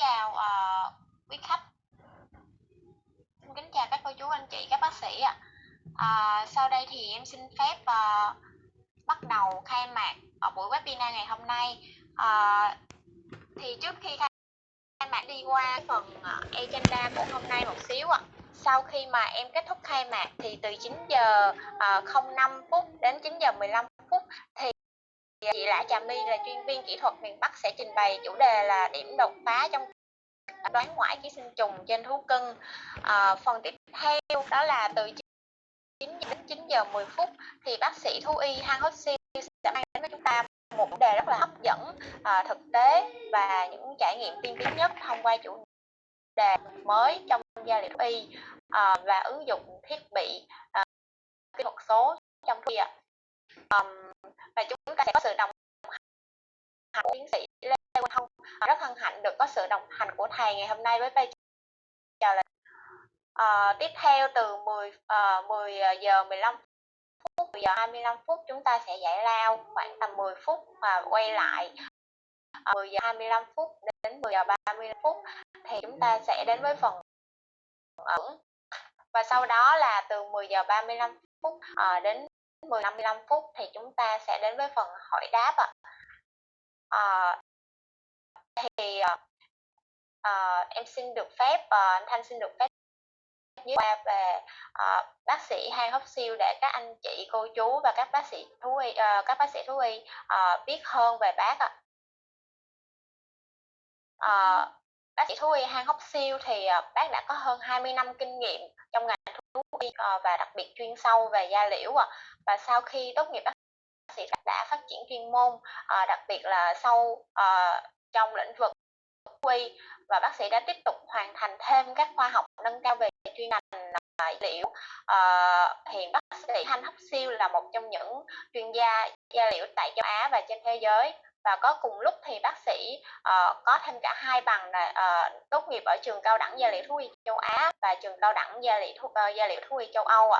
chào quý khách, xin kính chào các cô chú anh chị các bác sĩ ạ. Sau đây thì em xin phép bắt đầu khai mạc ở buổi webinar ngày hôm nay. Thì trước khi khai mạc đi qua phần agenda của hôm nay một xíu ạ. Sau khi mà em kết thúc khai mạc thì từ 9 giờ 05 phút đến 9 giờ 15 phút thì chị Lã Trà My là chuyên viên kỹ thuật miền Bắc sẽ trình bày chủ đề là điểm đột phá trong đoán ngoại ký sinh trùng trên thú cưng. Phần tiếp theo đó là từ 9 đến 9 giờ 10 phút thì bác sĩ thú y Han Hốt Siêu sẽ mang đến với chúng ta một chủ đề rất là hấp dẫn, thực tế và những trải nghiệm tiên tiến nhất thông qua chủ đề mới trong gia liệu thú y và ứng dụng thiết bị kỹ thuật số trong thú y. Và chúng ta sẽ có sự đồng hành của tiến sĩ Lê Quang Thông. Rất hân hạnh được có sự đồng hành của thầy ngày hôm nay với vai trò là tiếp theo từ 10 giờ 15 phút, 10 giờ 25 phút chúng ta sẽ giải lao khoảng tầm 10 phút và quay lại 10 giờ 25 phút đến 10 giờ 30 phút thì chúng ta sẽ đến với phần ẩn, và sau đó là từ 10 giờ 35 phút đến 10 giờ 55 phút thì chúng ta sẽ đến với phần hỏi đáp ạ. Em xin được phép anh Thanh xin được phép dưới qua về bác sĩ Han Hóc Siêu để các anh chị cô chú và các bác sĩ thú y biết hơn về bác ạ. Bác sĩ thú y Han Hóc Siêu thì bác đã có hơn 20 năm kinh nghiệm trong ngành thú y và đặc biệt chuyên sâu về da liễu và sau khi tốt nghiệp bác sĩ đã phát triển chuyên môn đặc biệt là sâu trong lĩnh vực thú y, và bác sĩ đã tiếp tục hoàn thành thêm các khoa học nâng cao về chuyên ngành da liễu. Hiện bác sĩ Han Hóc Siêu là một trong những chuyên gia da liễu tại châu Á và trên thế giới, và có cùng lúc thì bác sĩ có thêm cả 2 bằng tốt nghiệp ở trường cao đẳng da liễu thú y châu Á và trường cao đẳng da liễu thú y châu Âu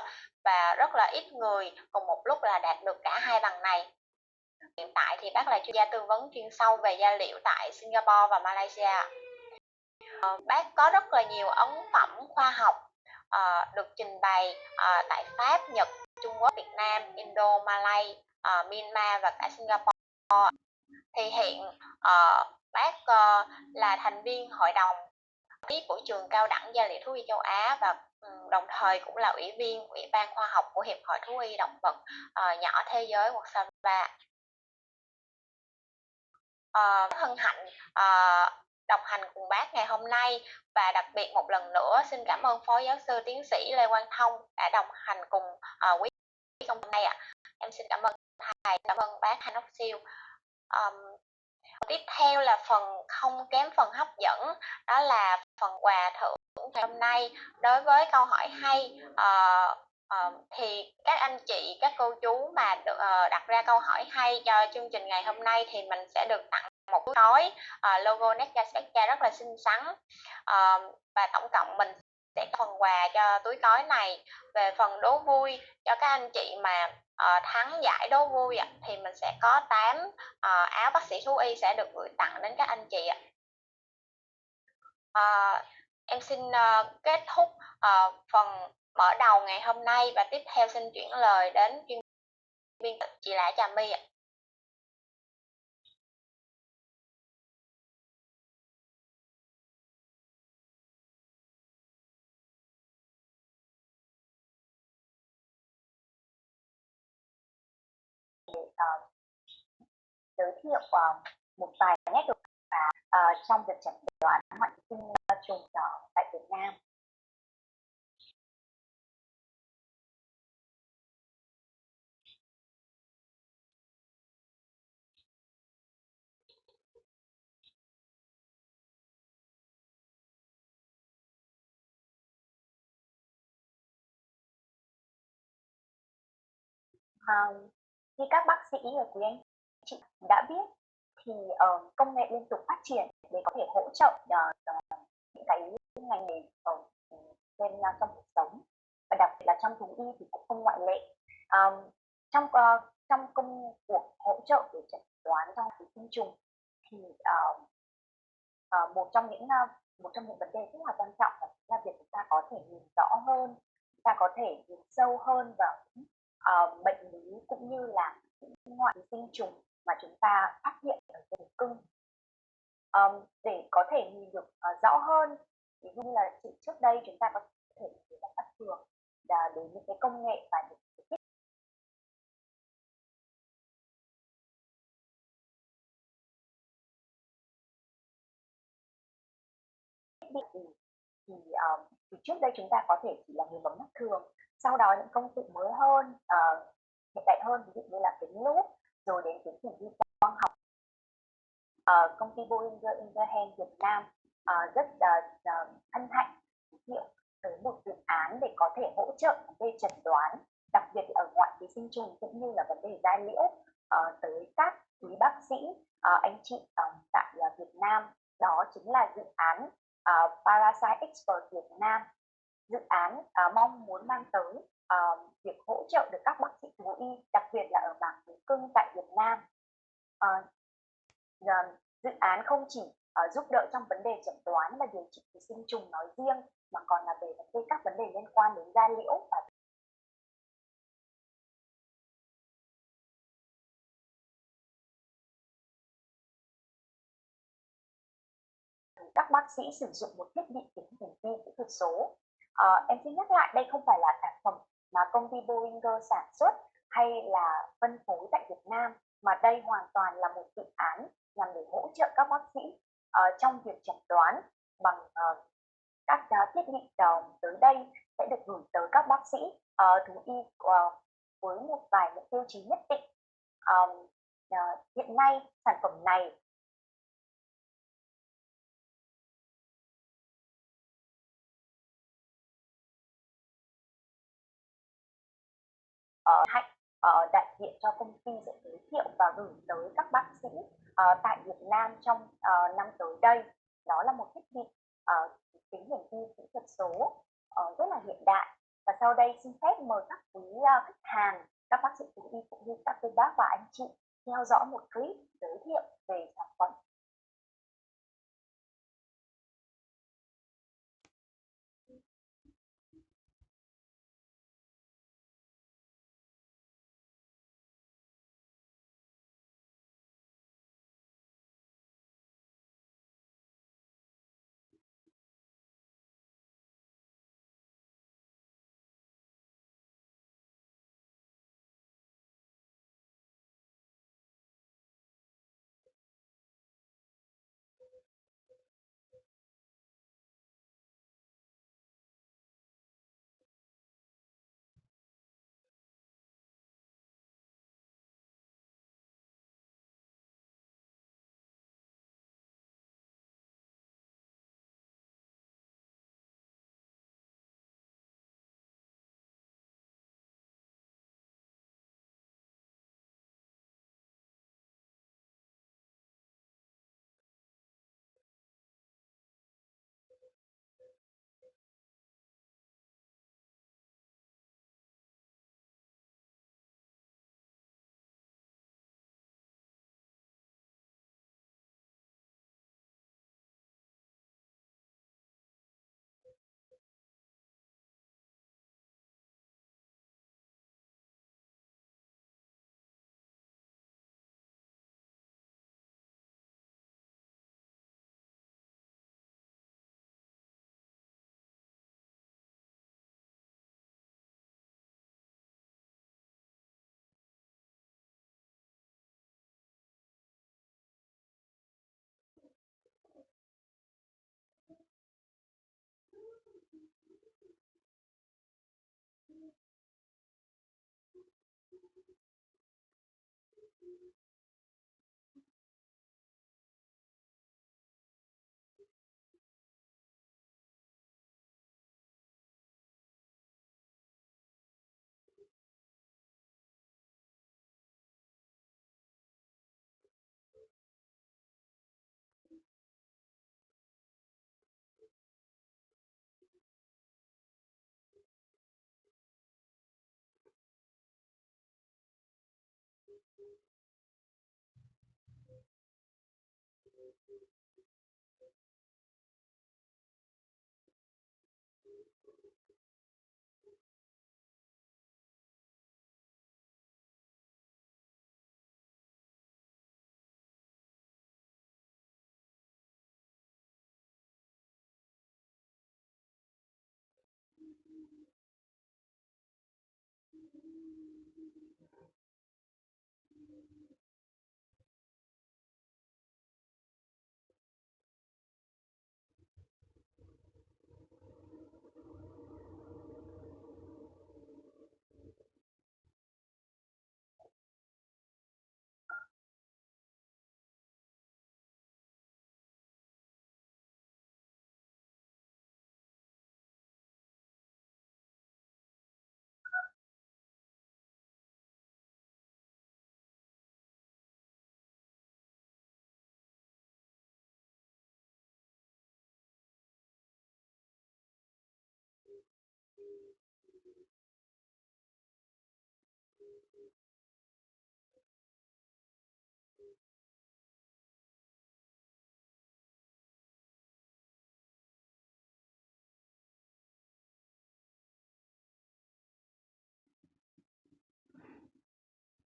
và rất là ít người cùng một lúc là đạt được cả 2 bằng này. Hiện tại thì bác là chuyên gia tư vấn chuyên sâu về da liễu tại Singapore và Malaysia. Bác có rất là nhiều ấn phẩm khoa học được trình bày tại Pháp, Nhật, Trung Quốc, Việt Nam, Indo, Malay, Myanmar và cả Singapore. Thì hiện bác là thành viên hội đồng của trường cao đẳng da liễu thú y châu Á và đồng thời cũng là ủy viên Ủy ban khoa học của Hiệp hội Thú y Động vật nhỏ thế giới Warsaw. Hân hạnh đồng hành cùng bác ngày hôm nay, và đặc biệt một lần nữa xin cảm ơn Phó Giáo sư Tiến sĩ Lê Quang Thông đã đồng hành cùng quý công hôm nay ạ. Em xin cảm ơn thầy, cảm ơn bác Han Hóc Siêu. Tiếp theo là phần không kém phần hấp dẫn, đó là phần quà thưởng ngày hôm nay. Đối với câu hỏi hay thì các anh chị, các cô chú mà được đặt ra câu hỏi hay cho chương trình ngày hôm nay thì mình sẽ được tặng một túi gói logo Nega Spectra rất là xinh xắn, và tổng cộng mình sẽ có phần quà cho túi gói này. Về phần đố vui cho các anh chị mà thắng giải đố vui thì mình sẽ có 8 áo bác sĩ thú y sẽ được gửi tặng đến các anh chị ạ. Em xin kết thúc phần mở đầu ngày hôm nay và tiếp theo xin chuyển lời đến chuyên viên chị Lã Trà My ạ. Giới thiệu một vài nét đột phá trong việc chẩn đoán ngoại ký sinh trùng nhỏ tại Việt Nam. Như các bác sĩ và quý anh chị đã biết thì công nghệ liên tục phát triển để có thể hỗ trợ những cái ngành nghề trong cuộc sống, và đặc biệt là trong thú y thì cũng không ngoại lệ. Trong công cuộc hỗ trợ để chẩn đoán trong ký sinh trùng thì một trong những vấn đề rất là quan trọng là việc chúng ta có thể nhìn rõ hơn, chúng ta có thể nhìn sâu hơn vào những bệnh lý cũng như là những ngoại ký sinh trùng mà chúng ta phát hiện ở trên thú cưng. Để có thể nhìn được rõ hơn, ví dụ như là trước đây chúng ta có thể nhìn là bất thường đến những cái công nghệ và những cái thiết bị thì trước đây chúng ta có thể chỉ là người bấm mắt thường, sau đó những công cụ mới hơn, hiện đại hơn, ví dụ như là kính lúp, rồi đến kính hiển vi quang học. Công ty Boehringer Ingelheim Việt Nam rất hân hạnh giới thiệu tới một dự án để có thể hỗ trợ vấn đề chẩn đoán, đặc biệt là ở ngoại ký sinh trùng cũng như là vấn đề da liễu tới các quý bác sĩ, anh chị tại Việt Nam. Đó chính là dự án Parasite Expert Việt Nam. Dự án mong muốn mang tới việc hỗ trợ được các bác sĩ thú y, đặc biệt là ở mảng thú cưng tại Việt Nam. Dự án không chỉ giúp đỡ trong vấn đề chẩn đoán và điều trị ký sinh trùng nói riêng, mà còn là về các vấn đề liên quan đến da liễu và các bác sĩ sử dụng một thiết bị kính hiển vi kỹ thuật số. Em xin nhắc lại, đây không phải là sản phẩm mà công ty Boehringer sản xuất hay là phân phối tại Việt Nam, mà đây hoàn toàn là một dự án nhằm để hỗ trợ các bác sĩ trong việc chẩn đoán bằng các thiết bị tới đây sẽ được gửi tới các bác sĩ thú y với một vài những tiêu chí nhất định. Hiện nay sản phẩm này Hạnh đại diện cho công ty sẽ giới thiệu và gửi tới các bác sĩ tại Việt Nam trong năm tới đây. Đó là một thiết bị kính hiển vi kỹ thuật số rất là hiện đại. Và sau đây xin phép mời các quý khách hàng, các bác sĩ thú y cũng như các cô bác và anh chị theo dõi một clip giới thiệu về sản phẩm.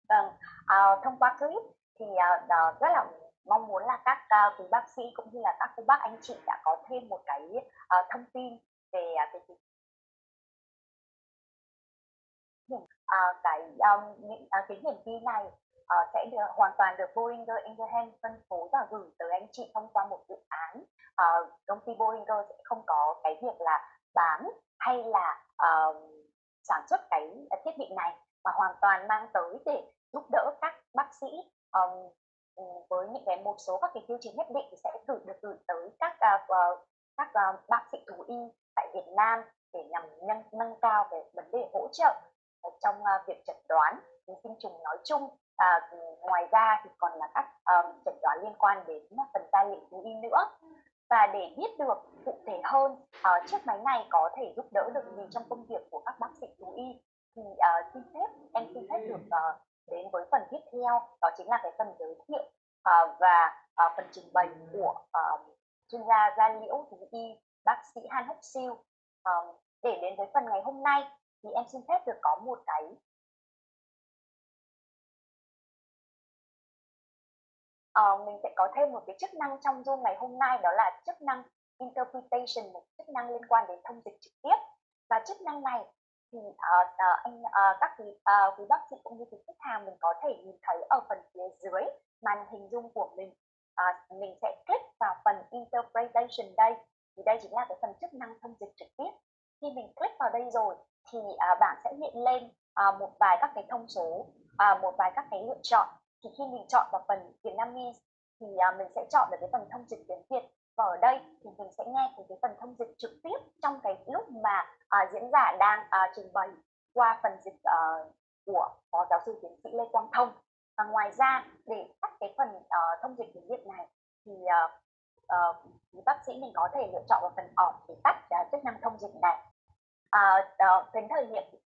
Vâng, thông qua clip thì rất là mong muốn là các quý bác sĩ cũng như là các cô bác anh chị đã có thêm một cái thông tin về những cái hiển vi này sẽ hoàn toàn được Boehringer Ingelheim phân phối và gửi tới anh chị thông qua một dự án. Công ty Boehringer sẽ không có cái việc là bán hay là sản xuất cái thiết bị này, mà hoàn toàn mang tới để giúp đỡ các bác sĩ với những một số các cái tiêu chí nhất định thì sẽ gửi tới các bác sĩ thú y tại Việt Nam để nhằm nâng cao về vấn đề hỗ trợ trong việc chẩn đoán ký sinh trùng nói chung. Ngoài ra thì còn là các chẩn đoán liên quan đến phần da liễu thú y nữa. Và để biết được cụ thể hơn chiếc máy này có thể giúp đỡ được gì trong công việc của các bác sĩ thú y thì em xin phép được đến với phần tiếp theo, đó chính là cái phần giới thiệu và phần trình bày của chuyên gia da liễu thú y bác sĩ Han Hốc Siêu. Để đến với phần ngày hôm nay thì em xin phép được có một cái mình sẽ có thêm một cái chức năng trong Zoom ngày hôm nay, đó là chức năng interpretation, một chức năng liên quan đến thông dịch trực tiếp. Và chức năng này thì các quý bác sĩ cũng như quý khách hàng mình có thể nhìn thấy ở phần phía dưới màn hình Zoom của mình. Mình sẽ click vào phần interpretation đây, thì đây chính là cái phần chức năng thông dịch trực tiếp. Khi mình click vào đây rồi thì bảng sẽ hiện lên một vài các cái thông số, một vài các cái lựa chọn. Thì khi mình chọn vào phần Vietnamese thì mình sẽ chọn được cái phần thông dịch tiếng Việt, và ở đây thì mình sẽ nghe cái phần thông dịch trực tiếp trong cái lúc mà diễn giả đang trình bày qua phần dịch của phó giáo sư tiến sĩ Lê Quang Thông. Và ngoài ra để tắt cái phần thông dịch tiếng Việt này thì bác sĩ mình có thể lựa chọn vào phần off để tắt chức năng thông dịch này. Đến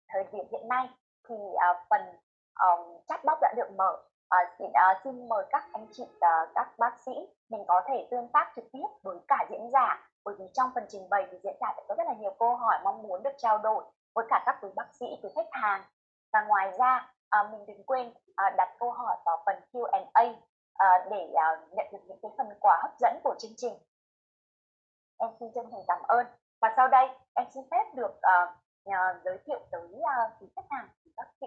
thời điểm hiện nay thì phần chatbox đã được mở. Xin mời các anh chị các bác sĩ mình có thể tương tác trực tiếp với cả diễn giả, bởi vì trong phần trình bày thì diễn giả sẽ có rất là nhiều câu hỏi mong muốn được trao đổi với cả các quý bác sĩ, quý khách hàng. Và ngoài ra mình đừng quên đặt câu hỏi vào phần Q&A để nhận được những cái phần quà hấp dẫn của chương trình. Em xin chân thành cảm ơn. Và sau đây em xin phép được giới thiệu tới quý khách hàng, quý bác sĩ,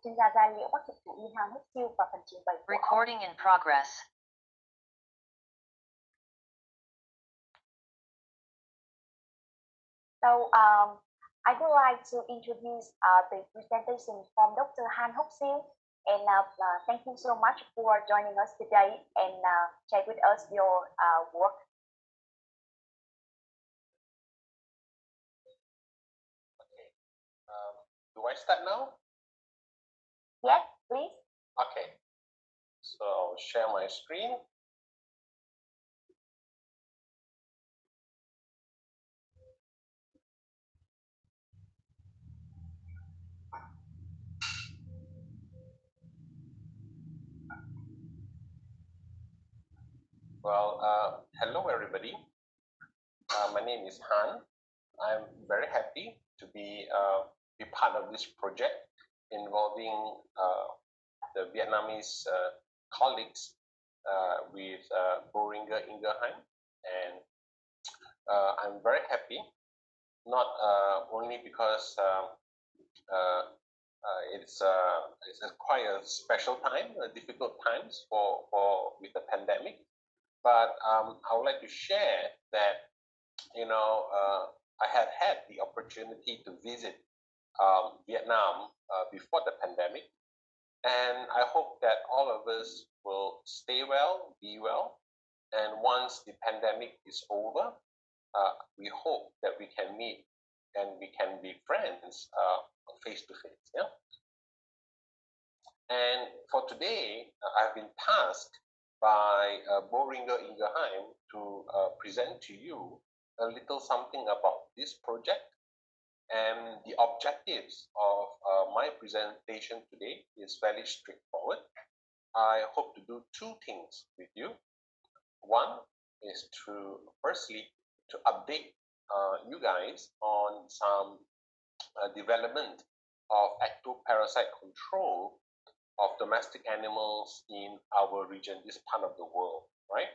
chuyên gia da liễu bác sĩ thú y Han Hốc Siêu và phần trình bày của Recording in progress. So I would like to introduce the presentation from Dr. Han Hốc Siêu, and thank you so much for joining us today and share with us your work. Do I start now? Yes, please. Okay. So I'll share my screen. Well, hello everybody. My name is Han. I'm very happy to be part of this project involving the Vietnamese colleagues with Boehringer Ingelheim, and I'm very happy not only because it's quite a special time, difficult times for with the pandemic. But I would like to share that I had the opportunity to visit Vietnam before the pandemic, and I hope that all of us will stay well, be well, and once the pandemic is over, we hope that we can meet and we can be friends face to face. Yeah. And for today, I've been tasked by Boehringer Ingelheim to present to you a little something about this project. And the objectives of my presentation today is fairly straightforward. I hope to do two things with you. One is to firstly to update you guys on some development of ectoparasite control of domestic animals in our region, this part of the world, right?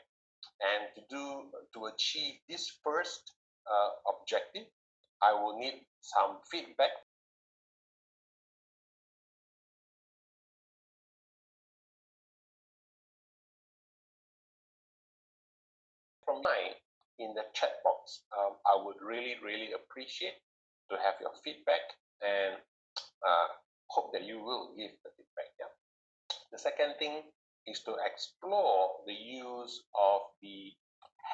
And to achieve this first objective, I will need some feedback from you in the chat box. I would really appreciate to have your feedback, and hope that you will give the feedback. Yeah. The second thing is to explore the use of the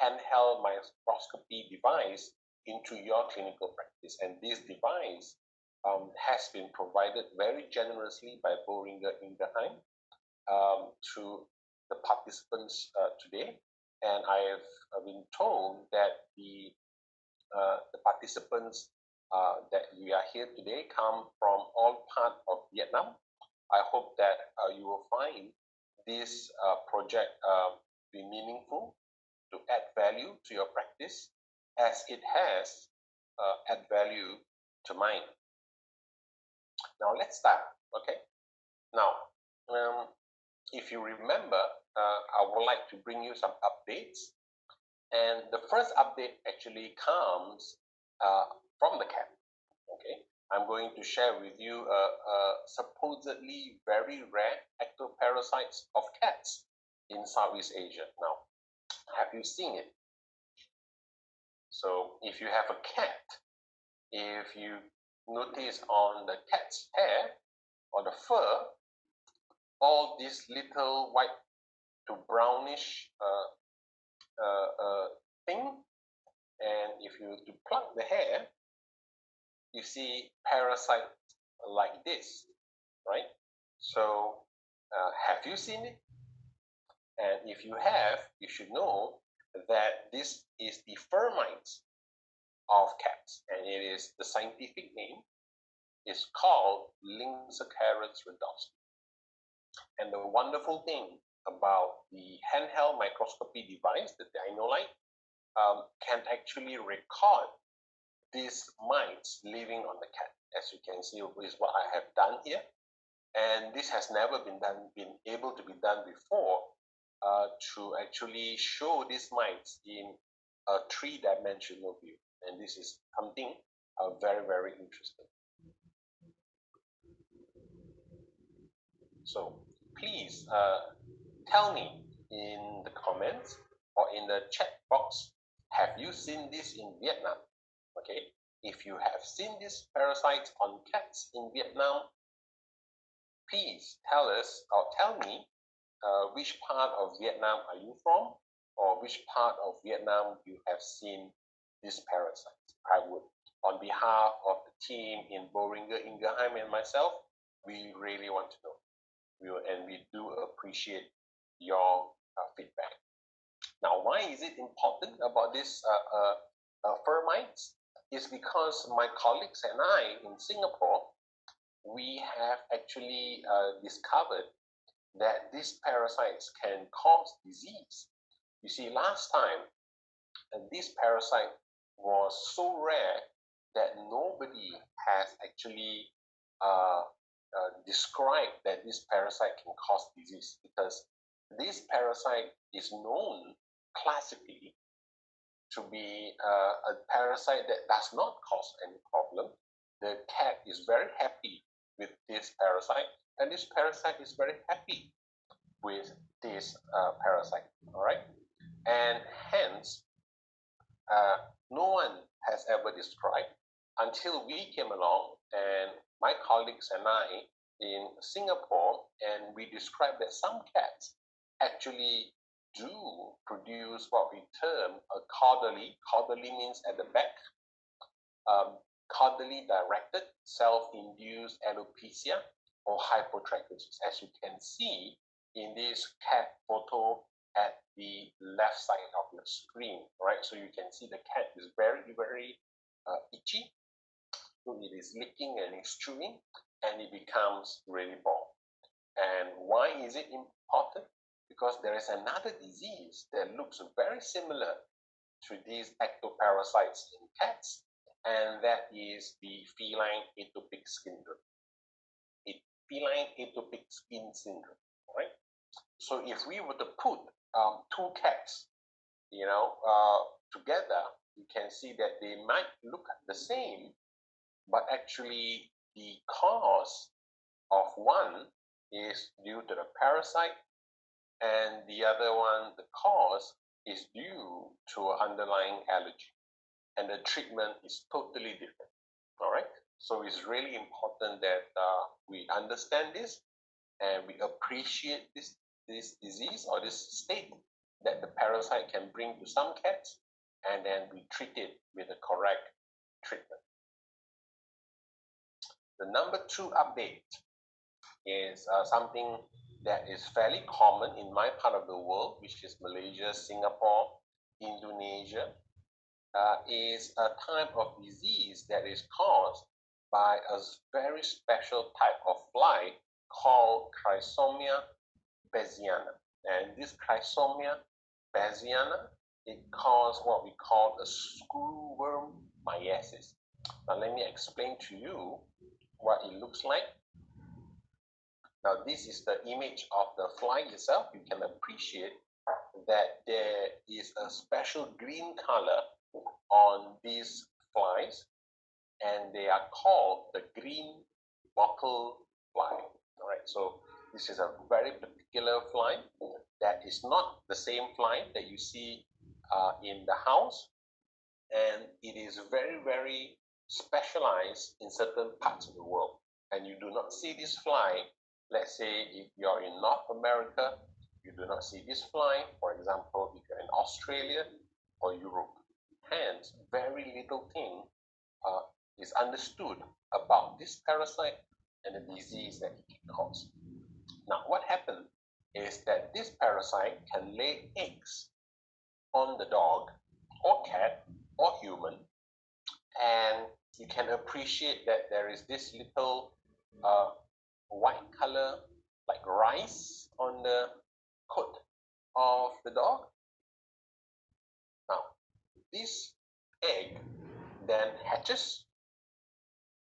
handheld microscopy device into your clinical practice. And this device has been provided very generously by Boehringer Ingelheim to the participants today. And I have been told that the participants that we are here today come from all parts of Vietnam. I hope that you will find this project be meaningful, to add value to your practice, as it has add value to mine. Now let's start. Okay. Now, if you remember, I would like to bring you some updates. And the first update actually comes from the cat. Okay, I'm going to share with you supposedly very rare ectoparasites of cats in Southeast Asia. Now, have you seen it? So if you have a cat, if you notice on the cat's hair or the fur, all these little white to brownish thing, and if you to pluck the hair, you see parasites like this, right? So have you seen it? And if you have, you should know that this is the fur mites of cats, and it is the scientific name is called Lynxocarus rhodopsii. And the wonderful thing about the handheld microscopy device, the DynoLite, can actually record these mites living on the cat. As you can see, is what I have done here, and this has never been able to be done before, to actually show these mites in a three-dimensional view, and this is something very interesting. So please tell me in the comments or in the chat box, have you seen this in Vietnam? Okay, if you have seen these parasites on cats in Vietnam, please tell us or tell me which part of Vietnam are you from, or which part of Vietnam you have seen these parasites. I would, on behalf of the team in Boehringer Ingelheim and myself, we really want to know. We do appreciate your feedback. Now, why is it important about this fur mites? Is because my colleagues and I in Singapore, we have actually discovered that these parasites can cause disease. You see, last time, this parasite was so rare that nobody has actually described that this parasite can cause disease, because this parasite is known classically to be a parasite that does not cause any problem. The cat is very happy with this parasite, and this parasite is very happy with this parasite. All right, and hence no one has ever described until we came along, and my colleagues and I in Singapore, and we described that some cats actually do produce what we term a caudally. Caudally means at the back. Caudally directed self-induced alopecia or hypotrichosis, as you can see in this cat photo at the left side of your screen, right? So you can see the cat is very, very itchy. So it is licking and it's chewing, and it becomes really bald. And why is it important? Because there is another disease that looks very similar to these ectoparasites in cats, and that is the feline atopic syndrome. Feline atopic skin syndrome, right? So if we were to put two cats, together, you can see that they might look the same, but actually the cause of one is due to the parasite, and the other one, the cause, is due to an underlying allergy, and the treatment is totally different. All right, so it's really important that we understand this and we appreciate this disease or this state that the parasite can bring to some cats, and then we treat it with the correct treatment. The number 2 update is something that is fairly common in my part of the world, which is Malaysia, Singapore, Indonesia, is a type of disease that is caused by a very special type of fly called Chrysomia bassiana. And this Chrysomia bassiana, it causes what we call a screwworm myiasis. Now let me explain to you what it looks like. Now this is the image of the fly itself. You can appreciate that there is a special green color on these flies, and they are called the green bottle fly. All right, so this is a very particular fly that is not the same fly that you see in the house, and it is very, very specialized in certain parts of the world. And you do not see this fly, let's say if you're in North America, you do not see this fly, for example, if you're in Australia or Europe. Hence, very little thing is understood about this parasite and the disease that it can cause. Now, what happens is that this parasite can lay eggs on the dog or cat or human, and you can appreciate that there is this little white color like rice on the coat of the dog. Now, this egg then hatches,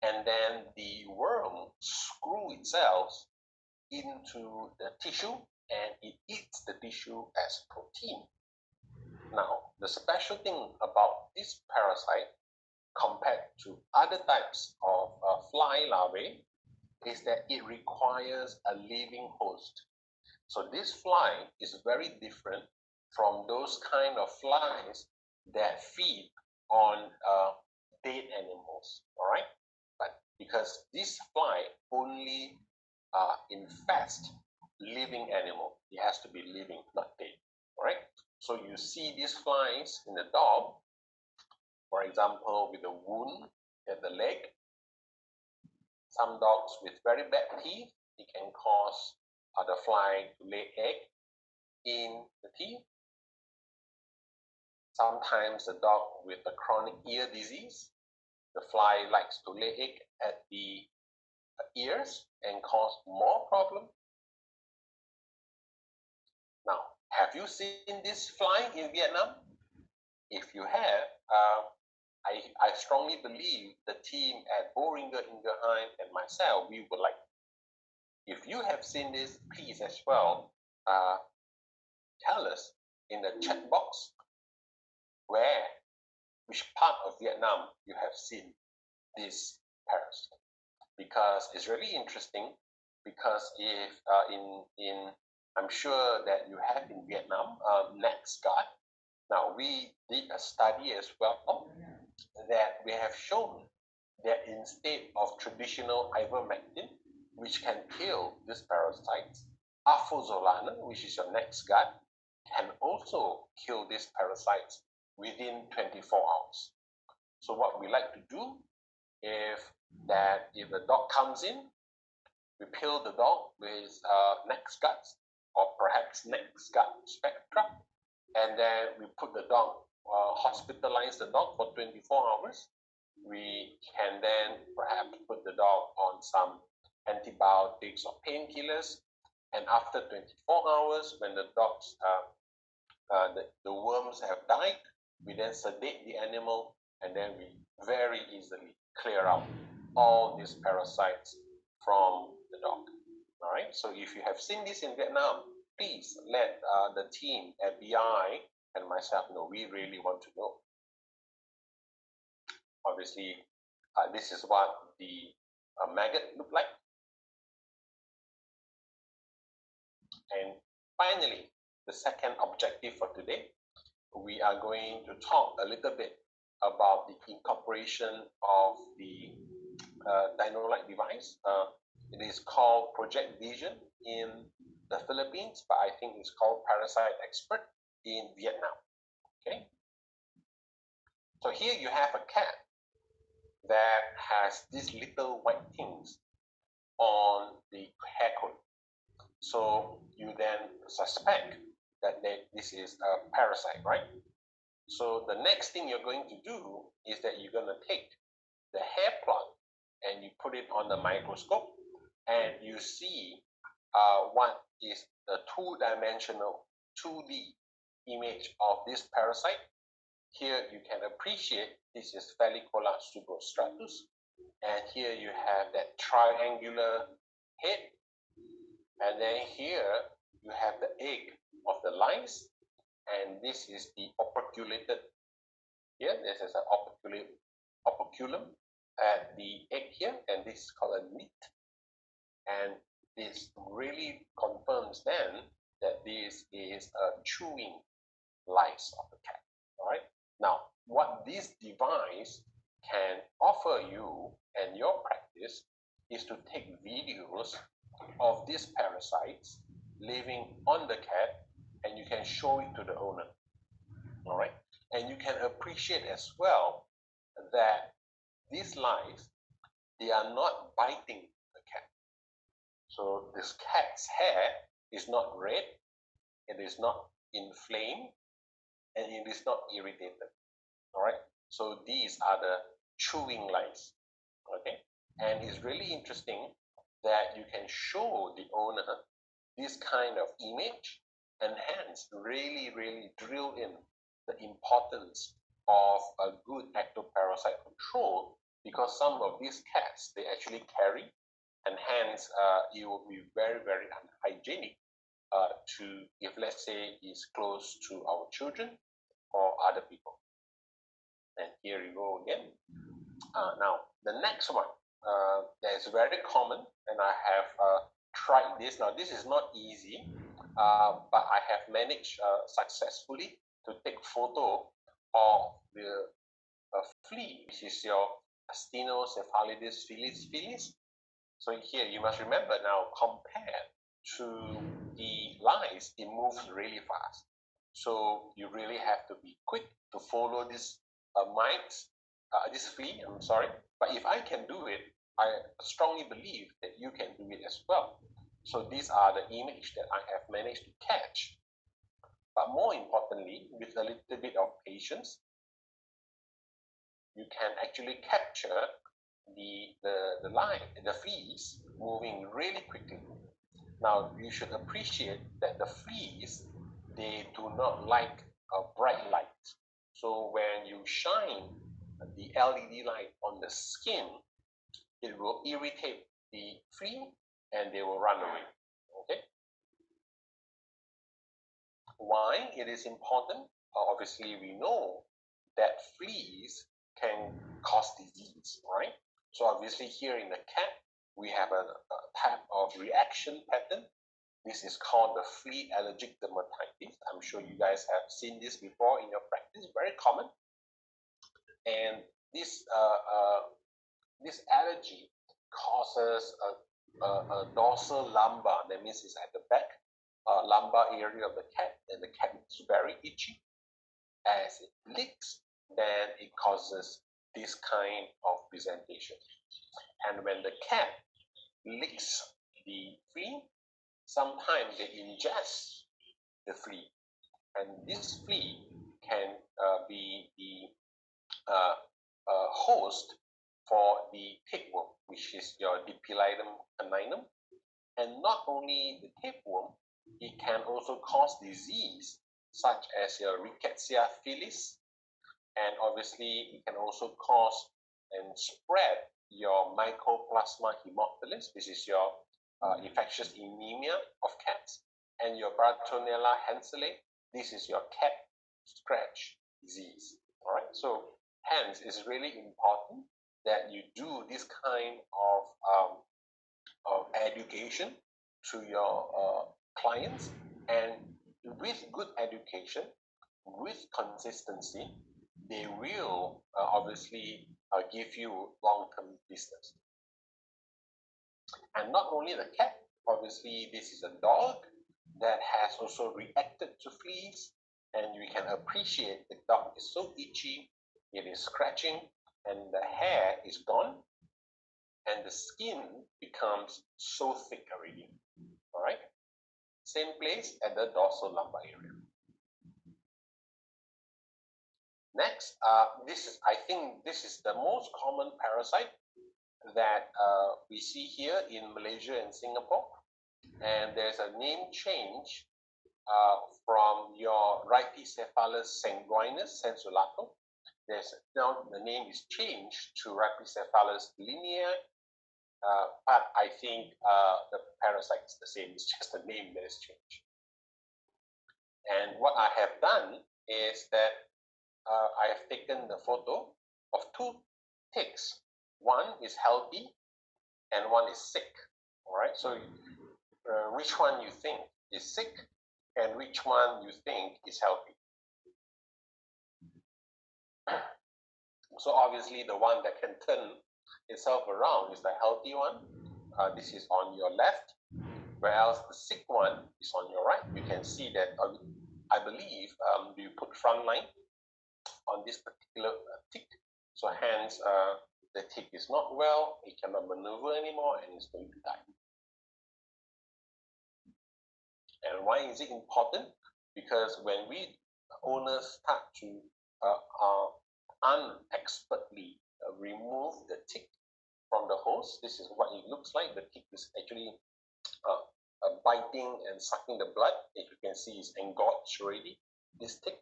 and then the worm screws itself into the tissue, and it eats the tissue as protein. Now, the special thing about this parasite compared to other types of fly larvae is that it requires a living host. So this fly is very different from those kind of flies that feed on dead animals, all right? But because this fly only infests living animal, it has to be living, not dead, all right? So you see these flies in the dog, for example, with a wound at the leg. Some dogs with very bad teeth, it can cause the fly to lay egg in the teeth. Sometimes a dog with a chronic ear disease, the fly likes to lay egg at the ears and cause more problem. Now, have you seen this fly in Vietnam? If you have, I strongly believe the team at Boehringer Ingelheim and myself, we would like. If you have seen this, please as well tell us in the chat box which part of Vietnam you have seen this parasite, because it's really interesting. Because if I'm sure that you have in Vietnam next guard. Now we did a study as well that we have shown that instead of traditional ivermectin, which can kill these parasites, arforzolanum, which is your next guard, can also kill these parasites within 24 hours. So what we like to do, if the dog comes in, we pill the dog with next guard or perhaps next guard spectra, and then we put the dog, hospitalize the dog for 24 hours. We can then perhaps put the dog on some antibiotics or painkillers, and after 24 hours, when the dogs, the worms have died, we then sedate the animal, and then we very easily clear out all these parasites from the dog. All right. So if you have seen this in Vietnam, please let the team at BI and myself know. We really want to know. Obviously, this is what the maggot look like. And finally, the second objective for today, we are going to talk a little bit about the incorporation of the Dino-like device. It is called Project Vision in the Philippines, but I think it's called Parasite Expert in Vietnam. Okay. So here you have a cat that has these little white things on the hair coat. So you then suspect that this is a parasite, right? So the next thing you're going to do is that you're going to take the hair plug and you put it on the microscope, and you see what is the two-dimensional 2D image of this parasite. Here you can appreciate this is Felicola subrostratus, and here you have that triangular head, and then here you have the egg of the lice, and this is the operculated. Here this is an operculum at the egg here, and this is called a nit, and this really confirms then that this is a chewing lice of the cat. All right. Now, what this device can offer you and your practice is to take videos of these parasites living on the cat, and you can show it to the owner. All right. And you can appreciate as well that these lice, they are not biting the cat. So this cat's hair is not red, it is not inflamed, and it is not irritated. All right. So these are the chewing lice. Okay. And it's really interesting that you can show the owner this kind of image, and hence really drill in the importance of a good ectoparasite control, because some of these cats, they actually carry, and hence it will be very unhygienic to, if let's say is close to our children or other people. And here you go again. Now the next one that is very common, and I have tried this. Now this is not easy, but I have managed successfully to take photo of the flea, which is your Stenocephalidis filis. So here you must remember now, compared to the lice, it moves really fast. So you really have to be quick to follow this this flea, I'm sorry. But if I can do it, I strongly believe that you can do it as well. So these are the images that I have managed to catch. But more importantly, with a little bit of patience, you can actually capture the fleas moving really quickly. Now you should appreciate that the fleas, they do not like a bright light. So when you shine the LED light on the skin, it will irritate the flea and they will run away. Okay. Why it is important? Obviously, we know that fleas can cause disease, right? So obviously here in the cat, we have a type of reaction pattern. This is called the flea allergic dermatitis. I'm sure you guys have seen this before in your practice, very common. And this allergy causes a dorsal lumbar, that means it's at the back lumbar area of the cat, and the cat is very itchy. As it licks, then it causes this kind of presentation. And when the cat licks the flea, sometimes they ingest the flea, and this flea can be the host for the tapeworm, which is your Dipilidum caninum. And not only the tapeworm, it can also cause disease such as your Rickettsia felis, and obviously it can also cause and spread your Mycoplasma haemophilus, this is your infectious anemia of cats, and your Bartonella henselae, this is your cat scratch disease. All right, so hence it's really important that you do this kind of education to your clients, and with good education, with consistency, they will obviously give you long-term business. And not only the cat, obviously this is a dog that has also reacted to fleas, and you can appreciate the dog is so itchy, it is scratching, and the hair is gone, and the skin becomes so thick already. All right, same place at the dorsal lumbar area. Next, I think this is the most common parasite that we see here in Malaysia and Singapore, and there's a name change from your Rhipicephalus sanguinus sensulatum. Now the name is changed to Rhipicephalus lineae, but I think the parasite is the same. It's just the name that is changed. And what I have done is that I have taken the photo of two ticks. One is healthy and one is sick. All right, so which one you think is sick and which one you think is healthy? So obviously the one that can turn itself around is the healthy one. This is on your left, whereas the sick one is on your right. You can see that I believe you put front line on this particular tick, so hence the tick is not well, it cannot maneuver anymore, and it's going to die. And why is it important? Because when we owners start to unexpertly remove the tick from the hose, this is what it looks like. The tick is actually biting and sucking the blood. As you can see, it's engorged already, this tick.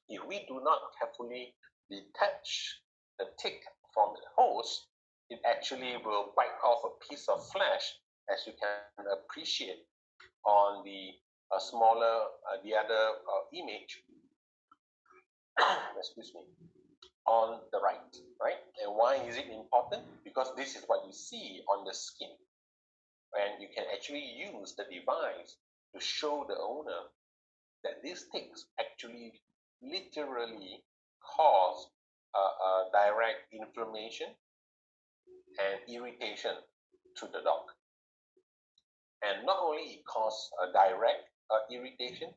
If we do not carefully detach the tick from the hose, it actually will bite off a piece of flesh, as you can appreciate on the smaller, the other image, excuse me, on the right, right? And why is it important? Because this is what you see on the skin. And you can actually use the device to show the owner that these ticks actually literally cause direct inflammation and irritation to the dog. And not only it causes a direct irritation,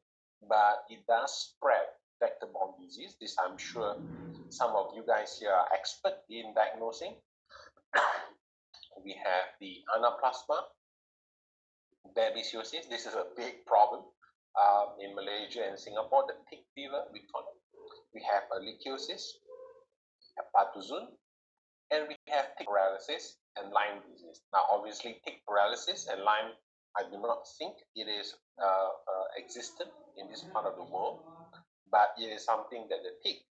but it does spread vector-borne disease. This I'm sure some of you guys here are expert in diagnosing. We have the anaplasma, babesiosis. This is a big problem in Malaysia and Singapore, the tick fever, we call it. We have ehrlichiosis, hepatozone, and we have tick paralysis and Lyme disease. Now, obviously, tick paralysis and Lyme, I do not think it is existent in this part of the world, but it is something that the tick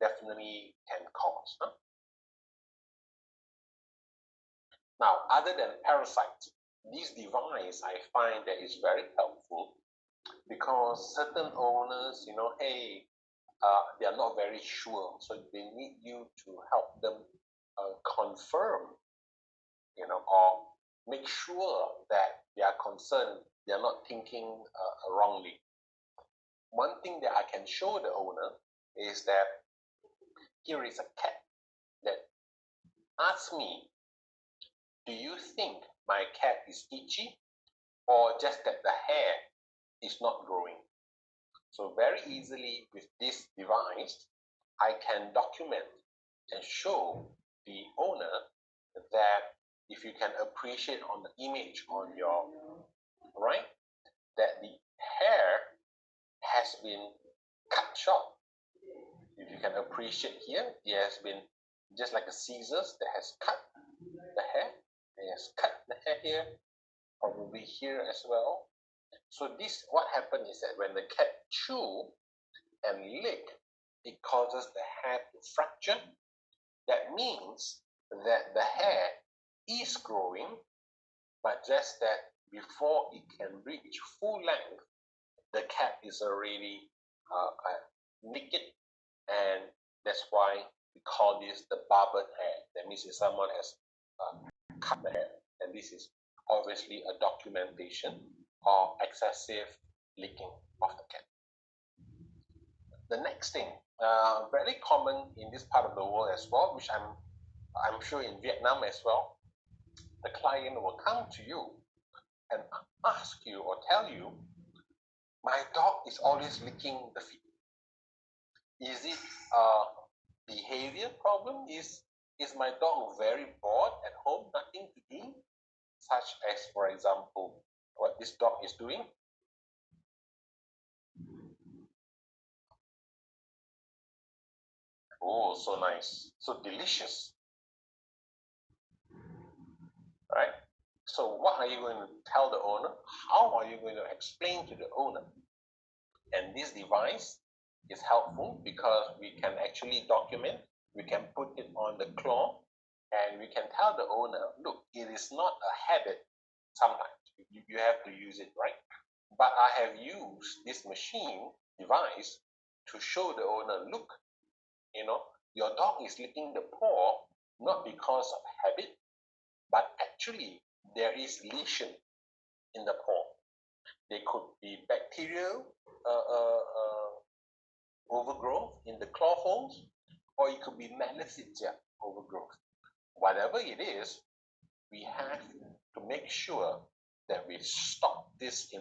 definitely can cause. Huh? Now, other than parasites, this device I find that is very helpful, because certain owners, hey, they are not very sure, so they need you to help them confirm, or make sure that they are concerned, they are not thinking wrongly. One thing that I can show the owner is that here is a cat that asks me, do you think my cat is itchy, or just that the hair is not growing? So very easily with this device, I can document and show the owner that if you can appreciate on the image on your right, that the hair has been cut short. If you can appreciate here, it has been just like a scissors that has cut the hair. It has cut the hair here, probably here as well. So this, what happened is that when the cat chew and lick, it causes the hair to fracture. That means that the hair is growing, but just that before it can reach full length, the cat is already naked, and that's why we call this the barbered hair. That means if someone has cut the hair, and this is obviously a documentation of excessive licking of the cat. The next thing, very common in this part of the world as well, which I'm sure in Vietnam as well, the client will come to you and ask you or tell you, my dog is always licking the feet. Is it a behavior problem? Is my dog very bored at home, nothing to do? Such as, for example, what this dog is doing. Oh, so nice, so delicious, right? So what are you going to tell the owner? How are you going to explain to the owner? And this device is helpful because we can actually document, we can put it on the claw, and we can tell the owner, look, it is not a habit. Sometimes you have to use it, right? But I have used this machine device to show the owner, look, your dog is licking the paw not because of habit, but actually there is lesion in the paw. They could be bacterial overgrowth in the claw holes, or it could be malassezia overgrowth. Whatever it is, we have to make sure that we stop this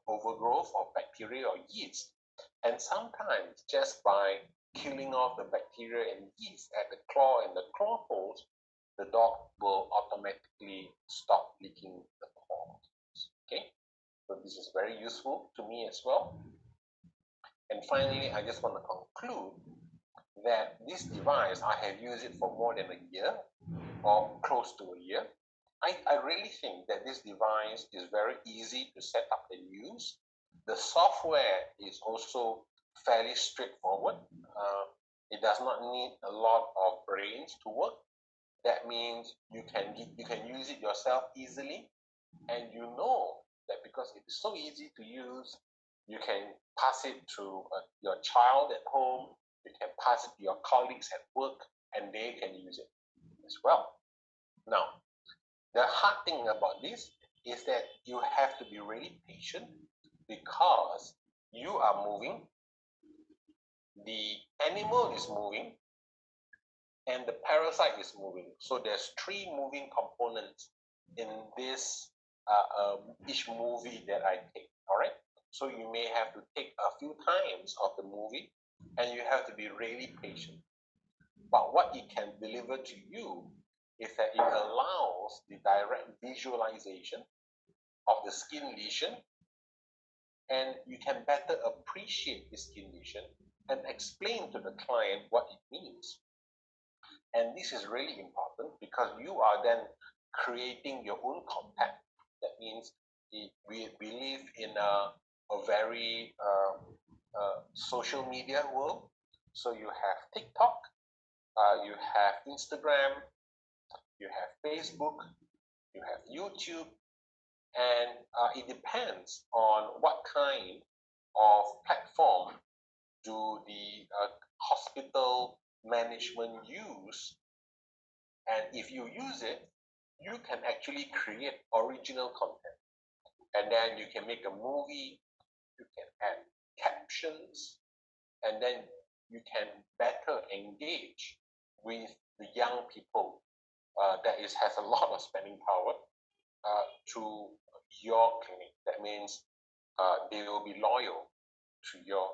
overgrowth of bacteria or yeast. And sometimes just by killing off the bacteria and yeast at the claw and the claw holes, the dog will automatically stop licking the paws. Okay, so this is very useful to me as well. And finally, I just want to conclude that this device, I have used it for more than a year or close to a year. I really think that this device is very easy to set up and use. The software is also fairly straightforward. It does not need a lot of brains to work. That means you can use it yourself easily, and you know that because it is so easy to use, you can pass it to your child at home, you can pass it to your colleagues at work, and they can use it as well. Now, the hard thing about this is that you have to be really patient because you are moving, the animal is moving, and the parasite is moving. So there's 3 moving components in this each movie that I take. All right. So you may have to take a few times of the movie, and you have to be really patient. But what it can deliver to you is that it allows the direct visualization of the skin lesion, and you can better appreciate the skin lesion and explain to the client what it means. And this is really important because you are then creating your own content. That means we live in a very social media world. So you have TikTok, you have Instagram, you have Facebook, you have YouTube, and it depends on what kind of platform do the hospital management use? And if you use it, you can actually create original content. And then you can make a movie, you can add captions, and then you can better engage with the young people that has a lot of spending power to your clinic. That means they will be loyal to your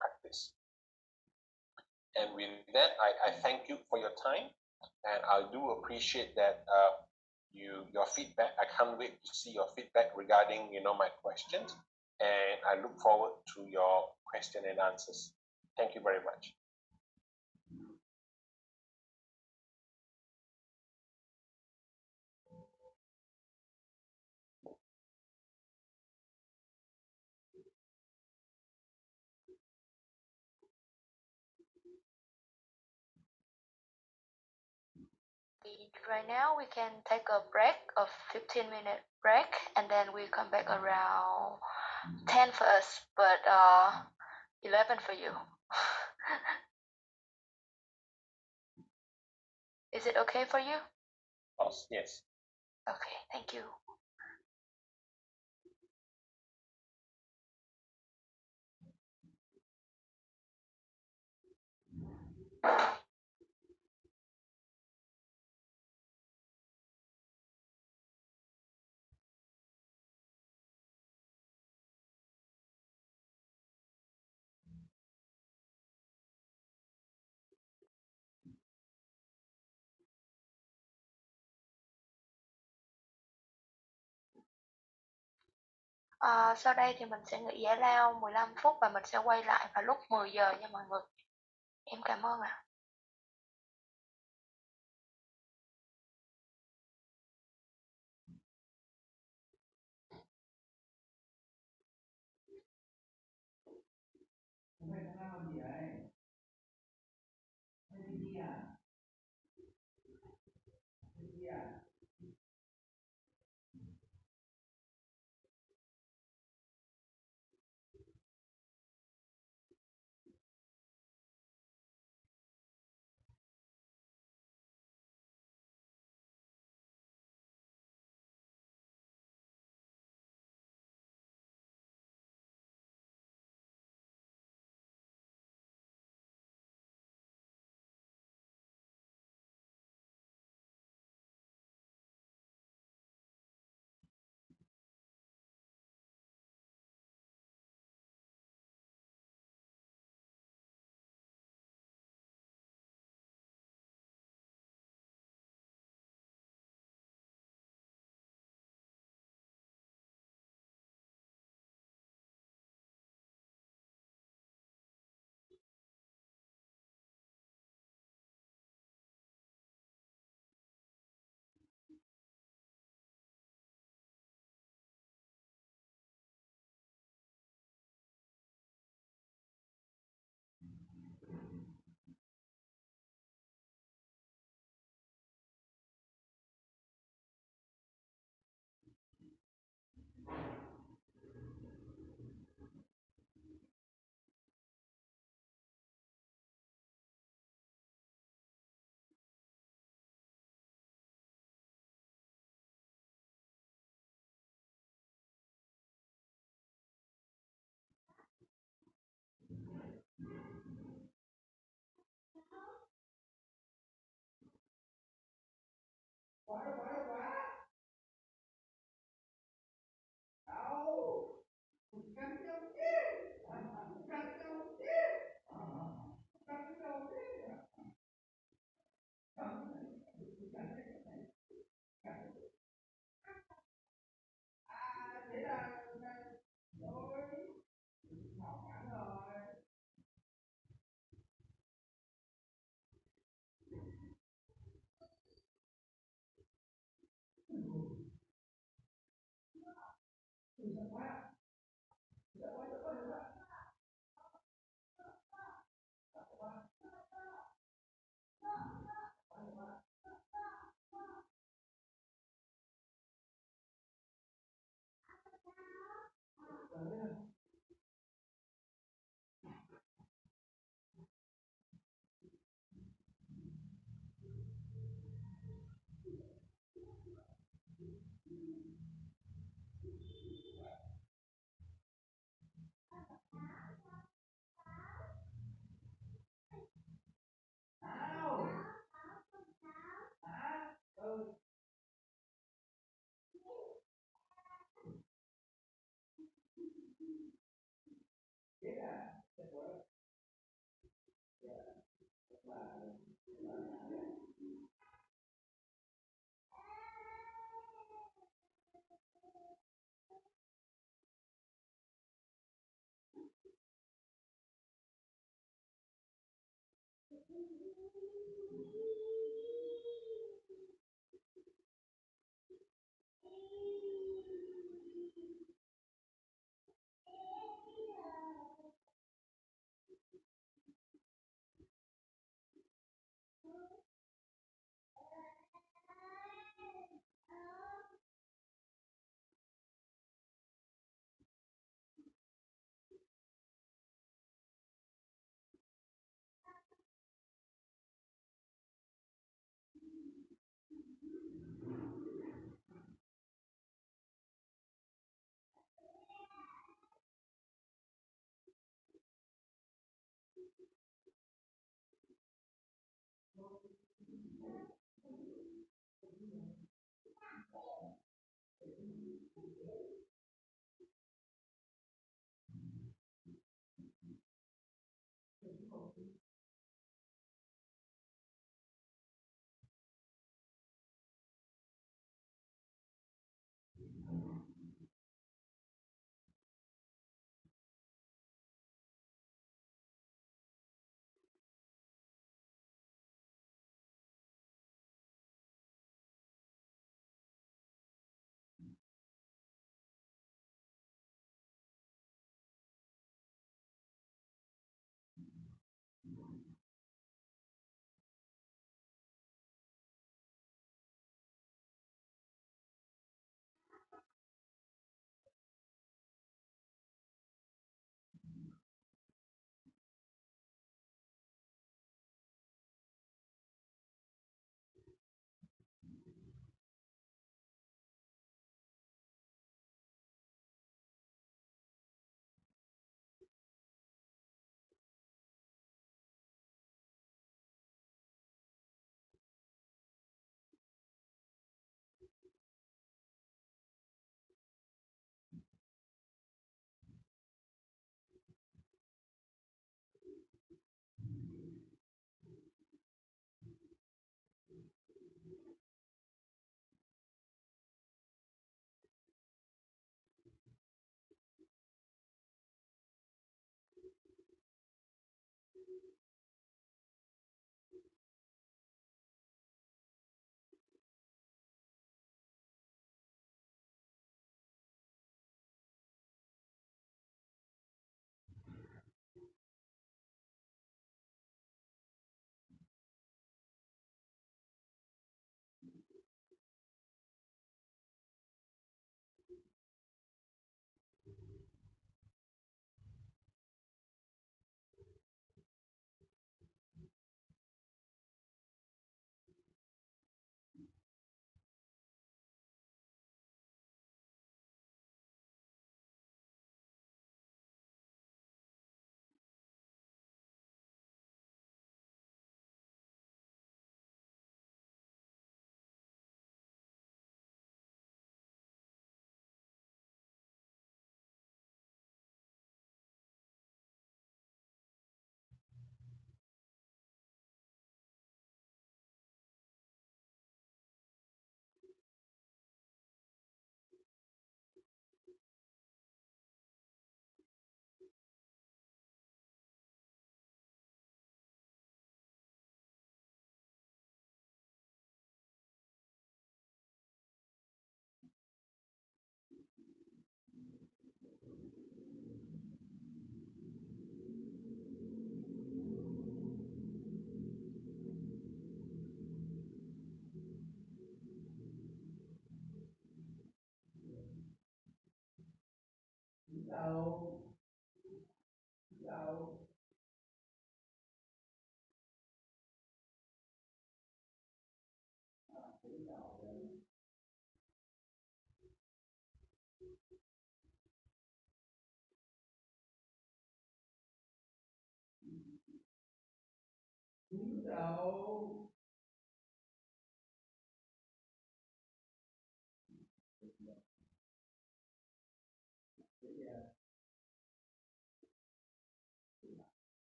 practice. And with that, I thank you for your time, and I do appreciate that your feedback. I can't wait to see your feedback regarding my questions, and I look forward to your question and answers. Thank you very much. Right now we can take a break of 15-minute break, and then we come back around 10 for us, but 11 for you. Is it okay for you? Yes. Okay, thank you. Sau đây thì mình sẽ nghỉ giải lao 15 phút và mình sẽ quay lại vào lúc 10 giờ nha mọi người. Em cảm ơn ạ.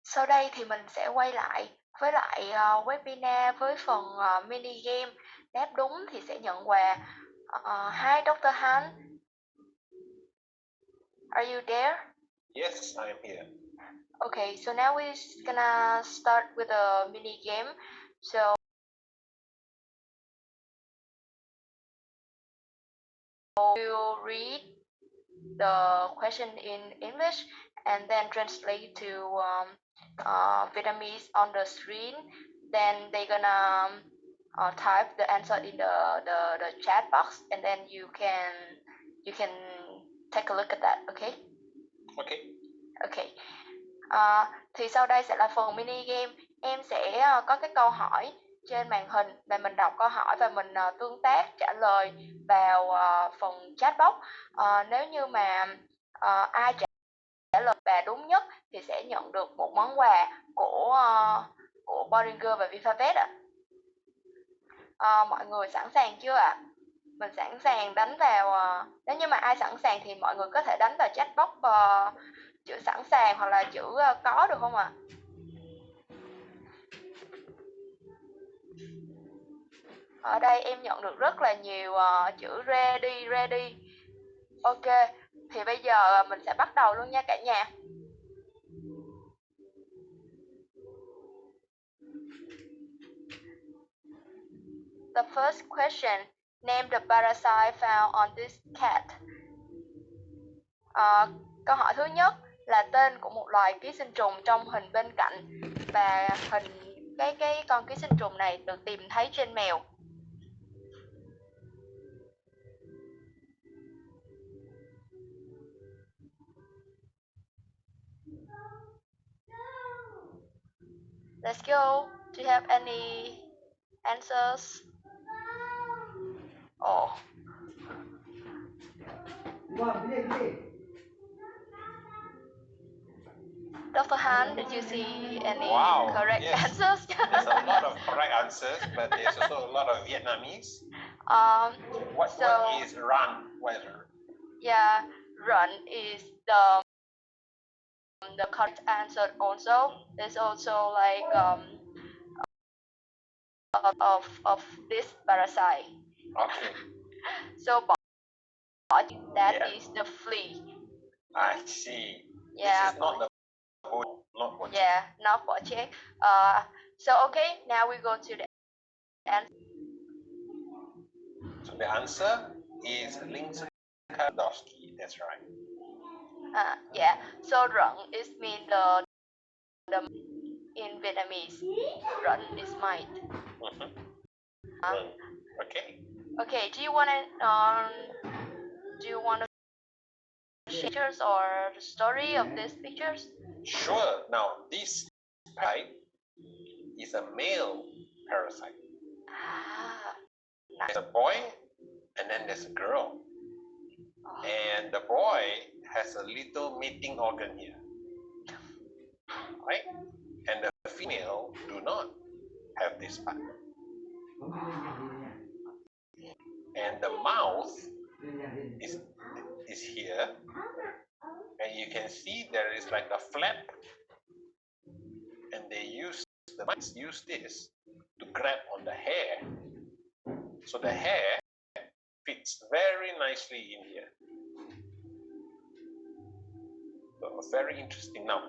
Sau đây thì mình sẽ quay lại với lại webinar với phần mini game. Đáp đúng thì sẽ nhận quà. Hi Dr. Han, are you there? Yes, I am here. Okay, so now we're gonna start with a mini game. So we'll read the question in English and then translate to Vietnamese on the screen. Then they're gonna type the answer in the chat box, and then you can take a look at that. Okay? Okay. Okay. Thì sau đây sẽ là phần mini game. Em sẽ có cái câu hỏi trên màn hình và mình đọc câu hỏi và mình tương tác trả lời vào phần chat box. Nếu như mà ai trả lời và đúng nhất thì sẽ nhận được một món quà của Boehringer và Vifavet ạ. Mọi người sẵn sàng chưa ạ? Mình sẵn sàng đánh vào nếu như mà ai sẵn sàng thì mọi người có thể đánh vào chat box chữ sẵn sàng hoặc là chữ có được không ạ? Ở đây em nhận được rất là nhiều chữ ready. Ok, thì bây giờ mình sẽ bắt đầu luôn nha cả nhà. The first question, name the parasite found on this cat. Câu hỏi thứ nhất là tên của một loài ký sinh trùng trong hình bên cạnh và hình cái con ký sinh trùng này được tìm thấy trên mèo. Let's go. Do you have any answers? Oh. Dr. Han, did you see any correct answers? There's a lot of correct answers, but there's also a lot of Vietnamese. What is run? What is run? Yeah, run is the correct answer also. There's also like of this parasite. Okay. So that is the flea. I see. Yeah. This is not the not what. Yeah, not for check. So okay, now we go to the answer. So the answer is Linkskadowski. That's right. Yeah. So run is mean the in Vietnamese. Run is mite. Okay. Okay. Do you wanna share pictures or the story of these pictures? Sure. Now this parasite is a male parasite. Nice. There's a boy and then there's a girl. And the boy has a little mating organ here. Right? And the female do not have this part. And the mouth is here. And you can see there is like a flap. And the mice use this to grab on the hair. So the hair fits very nicely in here. So very interesting. Now,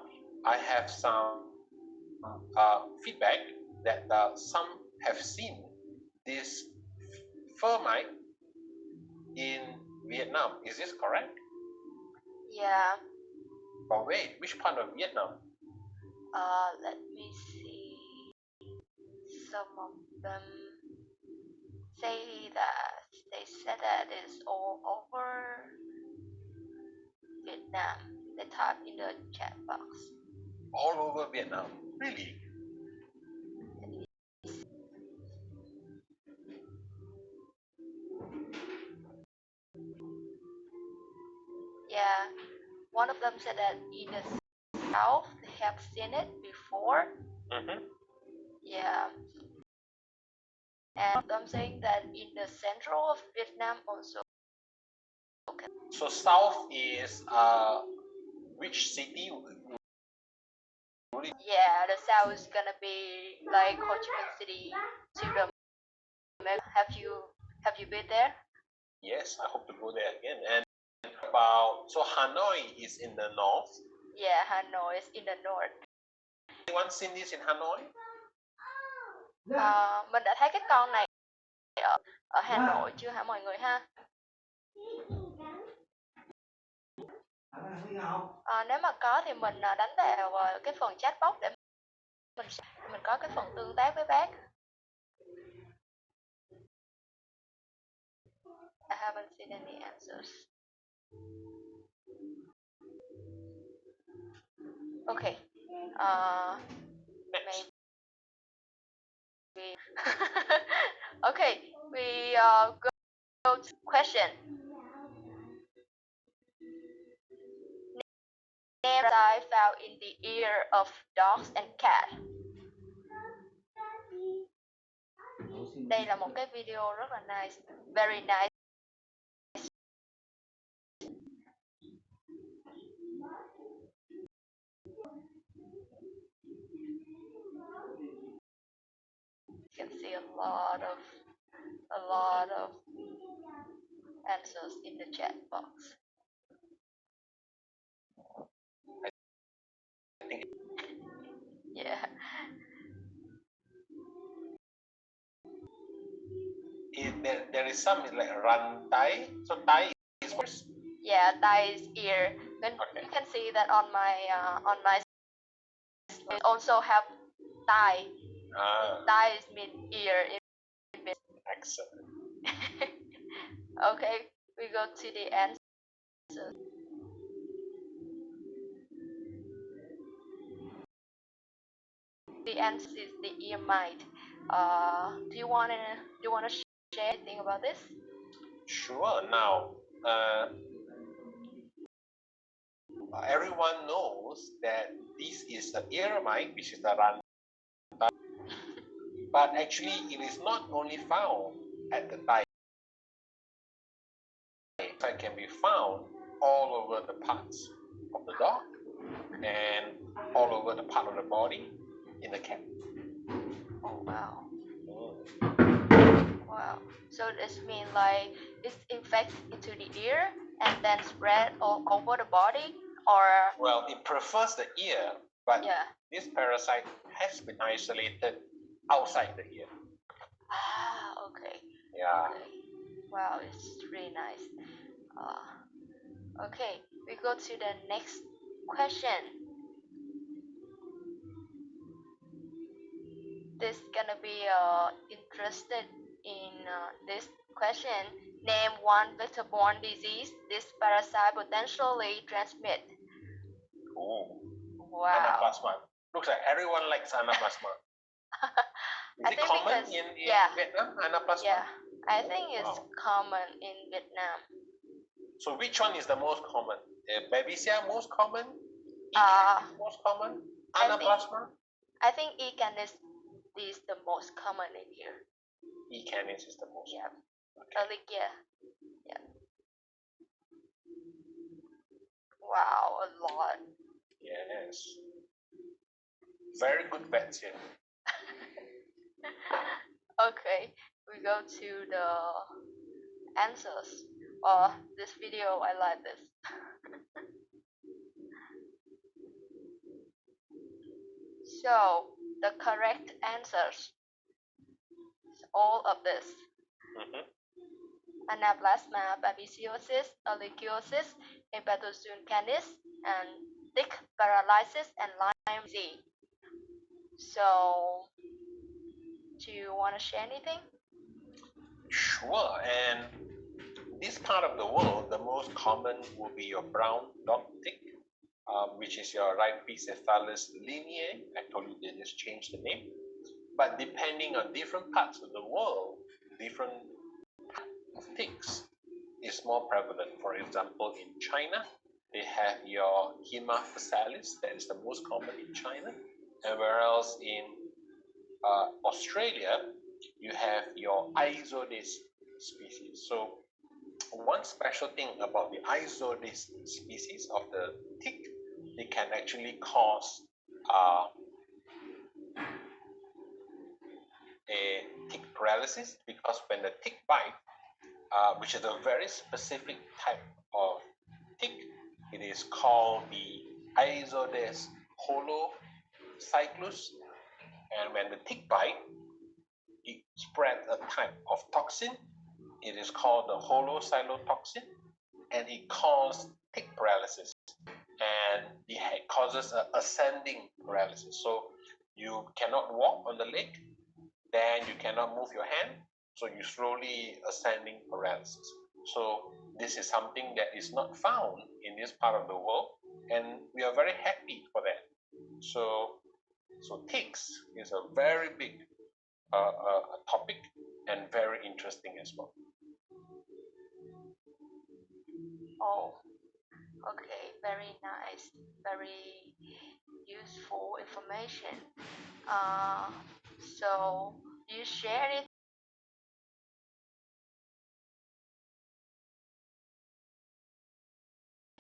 I have some feedback that some have seen this fur mite in Vietnam. Is this correct? Yeah. But wait, which part of Vietnam? Let me see. Some of them they said that it's all over Vietnam. They type in the chat box. All over Vietnam. Really? Yeah. One of them said that in the south they have seen it before. Yeah. And one of them saying that in the central of Vietnam also. So south is which city would it? Yeah, the south is gonna be like Ho Chi Minh City to the. Have you been there? Yes, I hope to go there again. And about, so Hanoi is in the north. Yeah, Hanoi is in the north. Anyone seen this in Hanoi? Mình đã thấy cái con này ở Hà Nội chưa hả mọi người ha? Nếu mà có thì mình đánh vào cái phần chat box để mình có cái phần tương tác với bác. I haven't seen any answers. Okay. Next. Maybe. Okay, we go to question. Name I found in the ear of dogs and cat. Đây là một cái video rất là nice, very nice. You can see a lot of answers in the chat box. Yeah. There is some like run Thai. So Thai is first. Yeah, thigh is ear. Then Okay. you can see that on my it also have thigh. Thigh is mean ear. Excellent. Okay, we go to the answer. The answer is the ear mite. Do you wanna share anything about this? Sure. Now, everyone knows that this is the ear mite, which is the run. But actually, it is not only found at the thigh. It can be found all over the parts of the dog and all over the part of the body in the cat. Oh wow. Mm. Wow. So this means like it's infected into the ear and then spread all over the body, or Well, it prefers the ear, but yeah. this parasite has been isolated outside the ear. Ah, okay. Yeah. Okay. Wow, it's really nice. Okay, we go to the next question. This gonna be interested in this question. Name one vector-borne disease this parasite potentially transmit. Oh. Wow. Anaplasma. Looks like everyone likes anaplasma. Is it common in Vietnam, anaplasma? Yeah, I think it's Wow. common in Vietnam. So which one is the most common? Babesia most common? E. most common? Anaplasma? I think E. canis is the most common in here. E. canis is the most. Yeah. Okay. Yeah. Wow, a lot. Yes. Very good vets here. Okay, we go to the answers. This video, I like this. So, the correct answers, all of this. Anaplasma, babesiosis, ehrlichiosis, hepatozoon canis, and tick paralysis, and Lyme disease. So, do you want to share anything? Sure. And this part of the world, the most common will be your brown dog tick, which is your Rhipicephalus lineae. I told you they just changed the name. But depending on different parts of the world, different ticks is more prevalent. For example, in China, they have your Haemaphysalis, that is the most common in China. And whereas in Australia, you have your Isodis species. So one special thing about the Isodis species of the tick they can actually cause a tick paralysis, because when the tick bite, which is a very specific type of tick, it is called the Azodes holocyclus, and when the tick bite, it spreads a type of toxin. It is called the holocytotoxin, and it causes tick paralysis, and it causes an ascending paralysis. So you cannot walk on the leg, then you cannot move your hand, so you slowly ascending paralysis. So this is something that is not found in this part of the world, and we are very happy for that. So ticks is a very big topic and very interesting as well. Oh, okay, very nice, very useful information. So you share it.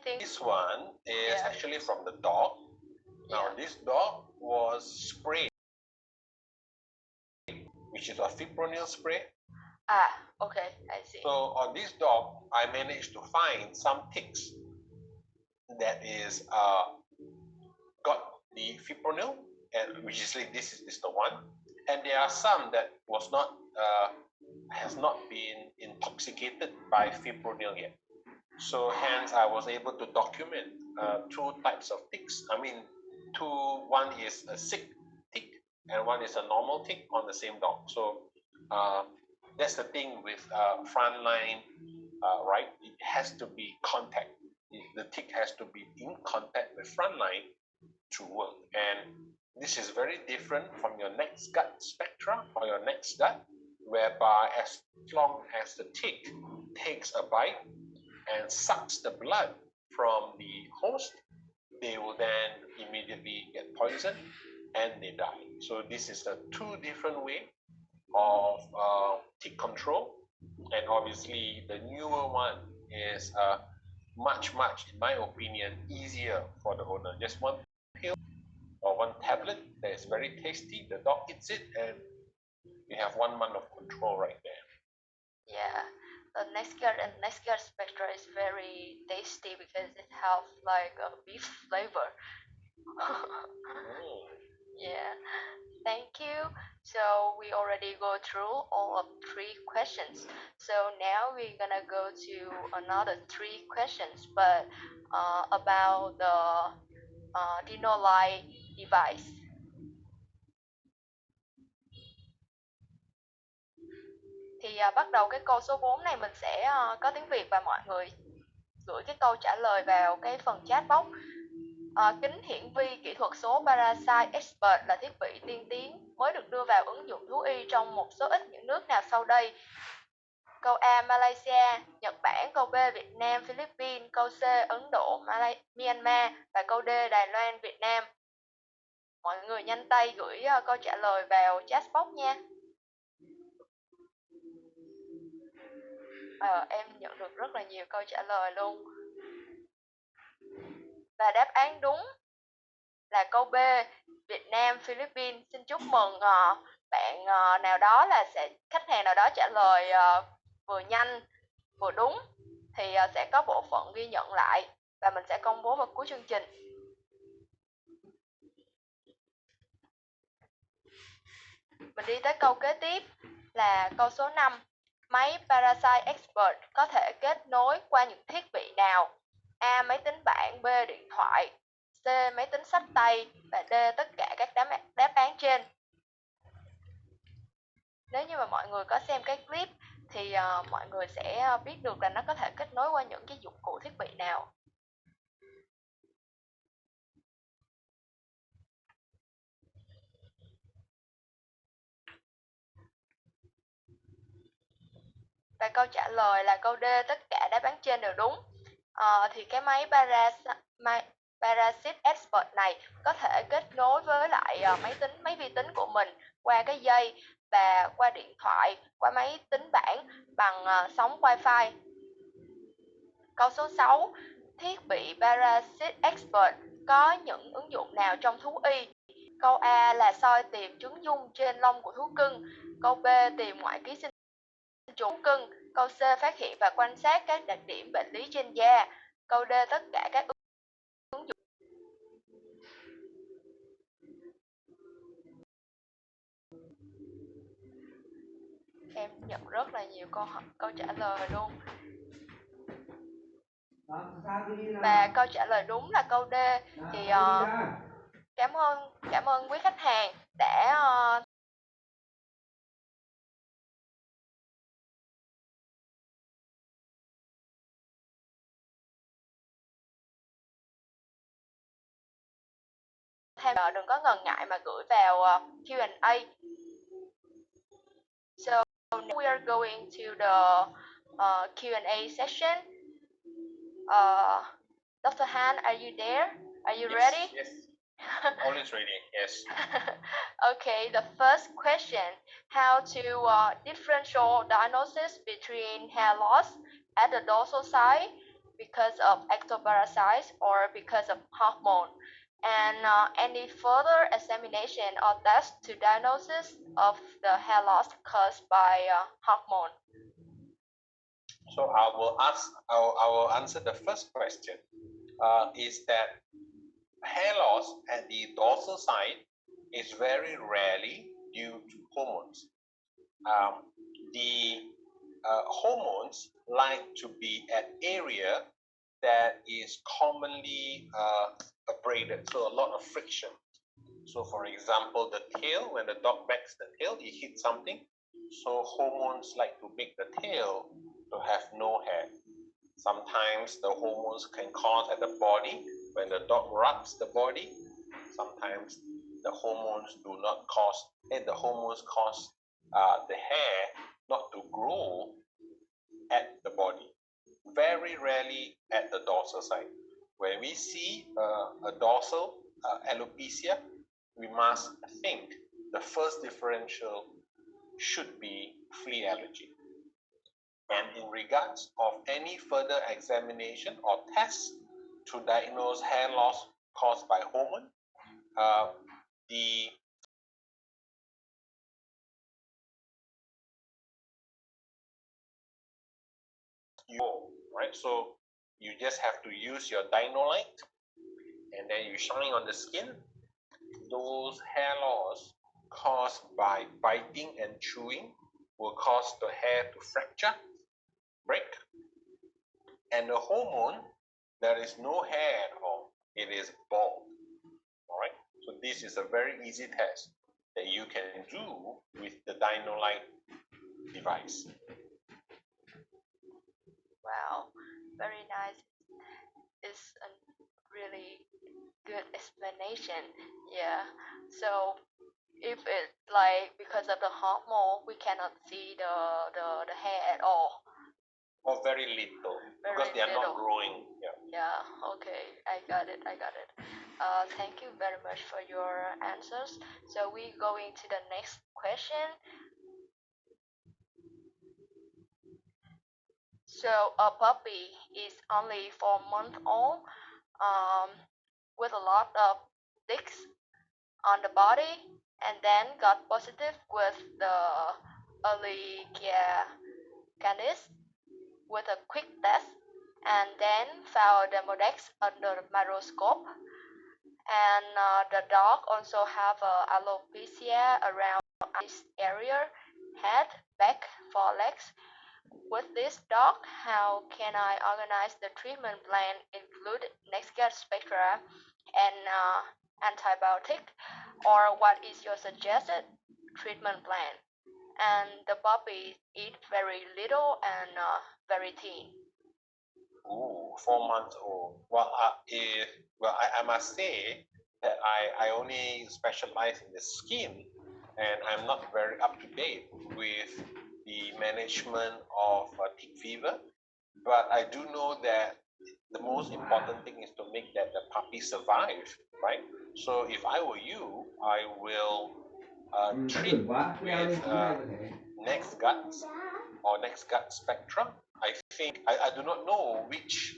This one is Yeah. actually from the dog. Now this dog was sprayed, which is a fipronil spray. Okay, I see. So on this dog, I managed to find some ticks that is got the fipronil, and which is like this is the one, and there are some that was not has not been intoxicated by fipronil yet. So hence I was able to document two types of ticks. I mean, one is a sick tick and one is a normal tick on the same dog. So that's the thing with frontline, right? It has to be contact. The tick has to be in contact with frontline to work. And this is very different from your next gut spectra or your next gut, whereby as long as the tick takes a bite and sucks the blood from the host, they will then immediately get poisoned and they die. So this is a two different way of tick control, and obviously the newer one is much, in my opinion, easier for the owner. Just one pill or one tablet that is very tasty. The dog eats it, and you have 1 month of control right there. Yeah, the Nescar Spectra is very tasty because it has like a beef flavor. Yeah, thank you. So we already go through all of 3 questions. So now we're gonna go to another 3 questions, but about the Dino-like device. Thì bắt đầu cái câu số 4 này mình sẽ có tiếng Việt và mọi người gửi cái câu trả lời vào cái phần chat box. Kính hiển vi kỹ thuật số Parasite Expert là thiết bị tiên tiến mới được đưa vào ứng dụng thú y trong một số ít những nước nào sau đây? Câu A Malaysia, Nhật Bản, câu B Việt Nam, Philippines, câu C Ấn Độ, Myanmar và câu D Đài Loan, Việt Nam. Mọi người nhanh tay gửi câu trả lời vào chat box nha. Em nhận được rất là nhiều câu trả lời luôn. Và đáp án đúng là câu B, Việt Nam, Philippines. Xin chúc mừng bạn nào đó là khách hàng nào đó trả lời vừa nhanh vừa đúng thì sẽ có bộ phận ghi nhận lại và mình sẽ công bố vào cuối chương trình. Mình đi tới câu kế tiếp là câu số 5. Máy Parasite Expert có thể kết nối qua những thiết bị nào? A. Máy tính bảng, B. Điện thoại, C. Máy tính xách tay và D. Tất cả các đáp án trên. Nếu như mà mọi người có xem cái clip thì mọi người sẽ biết được là nó có thể kết nối qua những cái dụng cụ thiết bị nào. Và câu trả lời là câu D, tất cả đáp án trên đều đúng. Thì cái máy Parasite Expert này có thể kết nối với lại máy vi tính của mình qua cái dây và qua điện thoại, qua máy tính bảng bằng sóng Wi-Fi. Câu số 6. Thiết bị Parasite Expert có những ứng dụng nào trong thú y? Câu A là soi tìm chứng dung trên lông của thú cưng. Câu B tìm ngoại ký sinh trùng cưng. Câu C phát hiện và quan sát các đặc điểm bệnh lý trên da. Câu D tất cả các ứng dụng. Em nhận rất là nhiều câu trả lời luôn. Và câu trả lời đúng là câu D. Thì cảm ơn quý khách hàng đã đừng có ngần ngại mà gửi vào Q&A. So now we are going to the Q&A session. Dr. Han, are you there? Are you ready? Yes. Always ready. Yes. Okay, the first question: how to differential diagnosis between hair loss at the dorsal side because of ectoparasites or because of hormone, and any further examination or test to diagnosis of the hair loss caused by hormone? So I will answer the first question. Is that hair loss at the dorsal side is very rarely due to hormones. The hormones like to be at area that is commonly abraded, so a lot of friction. So for example, the tail, when the dog backs the tail, it hits something. So hormones like to make the tail to have no hair. Sometimes the hormones can cause at the body, when the dog rubs the body. Sometimes the hormones do not cause, and the hormones cause the hair not to grow at the body. Very rarely at the dorsal side. When we see a dorsal alopecia, we must think the first differential should be flea allergy. And in regards of any further examination or tests to diagnose hair loss caused by hormone, right? So you just have to use your Dino-Light and then you shine on the skin. Those hair loss caused by biting and chewing will cause the hair to fracture, break. And the hormone, there is no hair at all. It is bald. All right. So this is a very easy test that you can do with the Dino-Light device. Wow, very nice. It's a really good explanation. Yeah. So if it's like because of the hormone, we cannot see the hair at all. Or very little, because they are not growing. Yeah. Okay, I got it. Thank you very much for your answers. So we going to the next question. So a puppy is only 4 months old, with a lot of ticks on the body, and then got positive with the Ehrlichia canis with a quick test, and then found Demodex under the microscope. And the dog also have alopecia around this area, head, back, forelegs. With this dog, how can I organize the treatment plan, include NextGuard spectra and antibiotic, or what is your suggested treatment plan? And the puppy eat very little and very thin. Ooh, 4 months old. Well, I must say that I only specialize in the skin, and I'm not very up to date with the management of tick fever. But I do know that the most important thing is to make that the puppy survive, right? So if I were you, I will treat with NextGuard or NextGuard Spectrum. I think I do not know which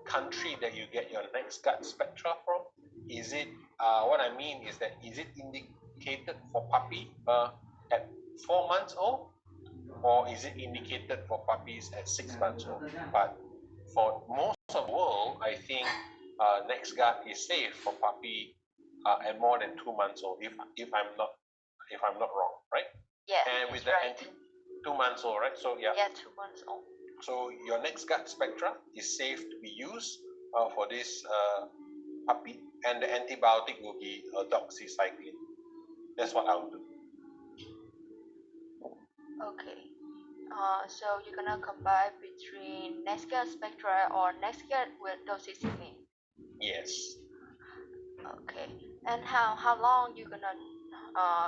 country that you get your next gut spectra from? Is it what I mean is that is it indicated for puppy at 4 months old, or is it indicated for puppies at 6 months old? But for most of the world, I think next gut is safe for puppy at more than 2 months old. If I'm not wrong, right? Yeah. And with the right. 2 months old, right? So yeah. Yeah, 2 months old. So your next gut spectra is safe to be used for this puppy, and the antibiotic will be doxycycline. That's what I'll do. Okay. So you're gonna combine between Nesca Spectra or Nesca with doxycycline. Yes. Okay. And how long you gonna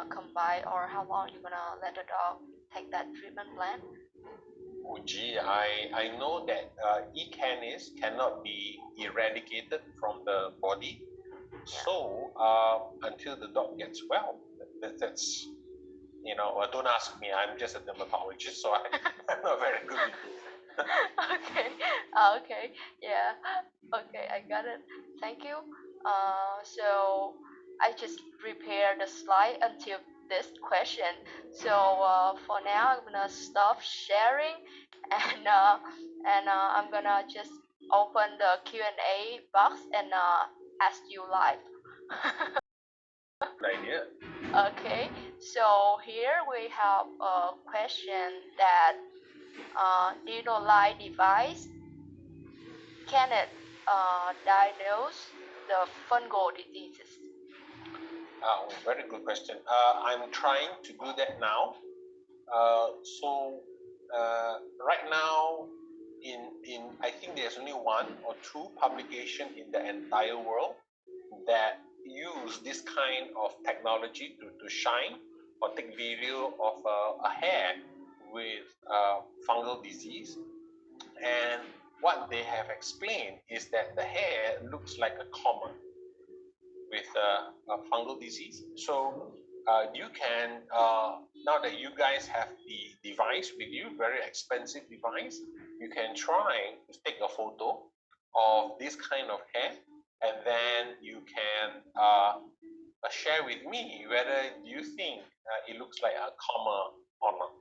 combine, or how long you gonna let the dog take that treatment plan? Oh gee, I know that E. canis cannot be eradicated from the body. Yeah. So until the dog gets well, that's don't ask me. I'm just a dermatologist, so I'm not very good with this. Okay. Okay. Yeah. Okay, I got it. Thank you. So I just prepared the slide until this question. So for now, I'm gonna stop sharing, and I'm gonna just open the Q&A box and ask you live. Good idea. Okay. So here we have a question that Dino-like device, can it diagnose the fungal diseases? Very good question. I'm trying to do that now. So right now, in I think there's only 1 or 2 publication in the entire world that use this kind of technology to shine or take video of a hair with fungal disease. And what they have explained is that the hair looks like a comma with a fungal disease. So you can, now that you guys have the device with you, very expensive device, you can try to take a photo of this kind of hair, and then you can share with me whether you think it looks like a comma or not.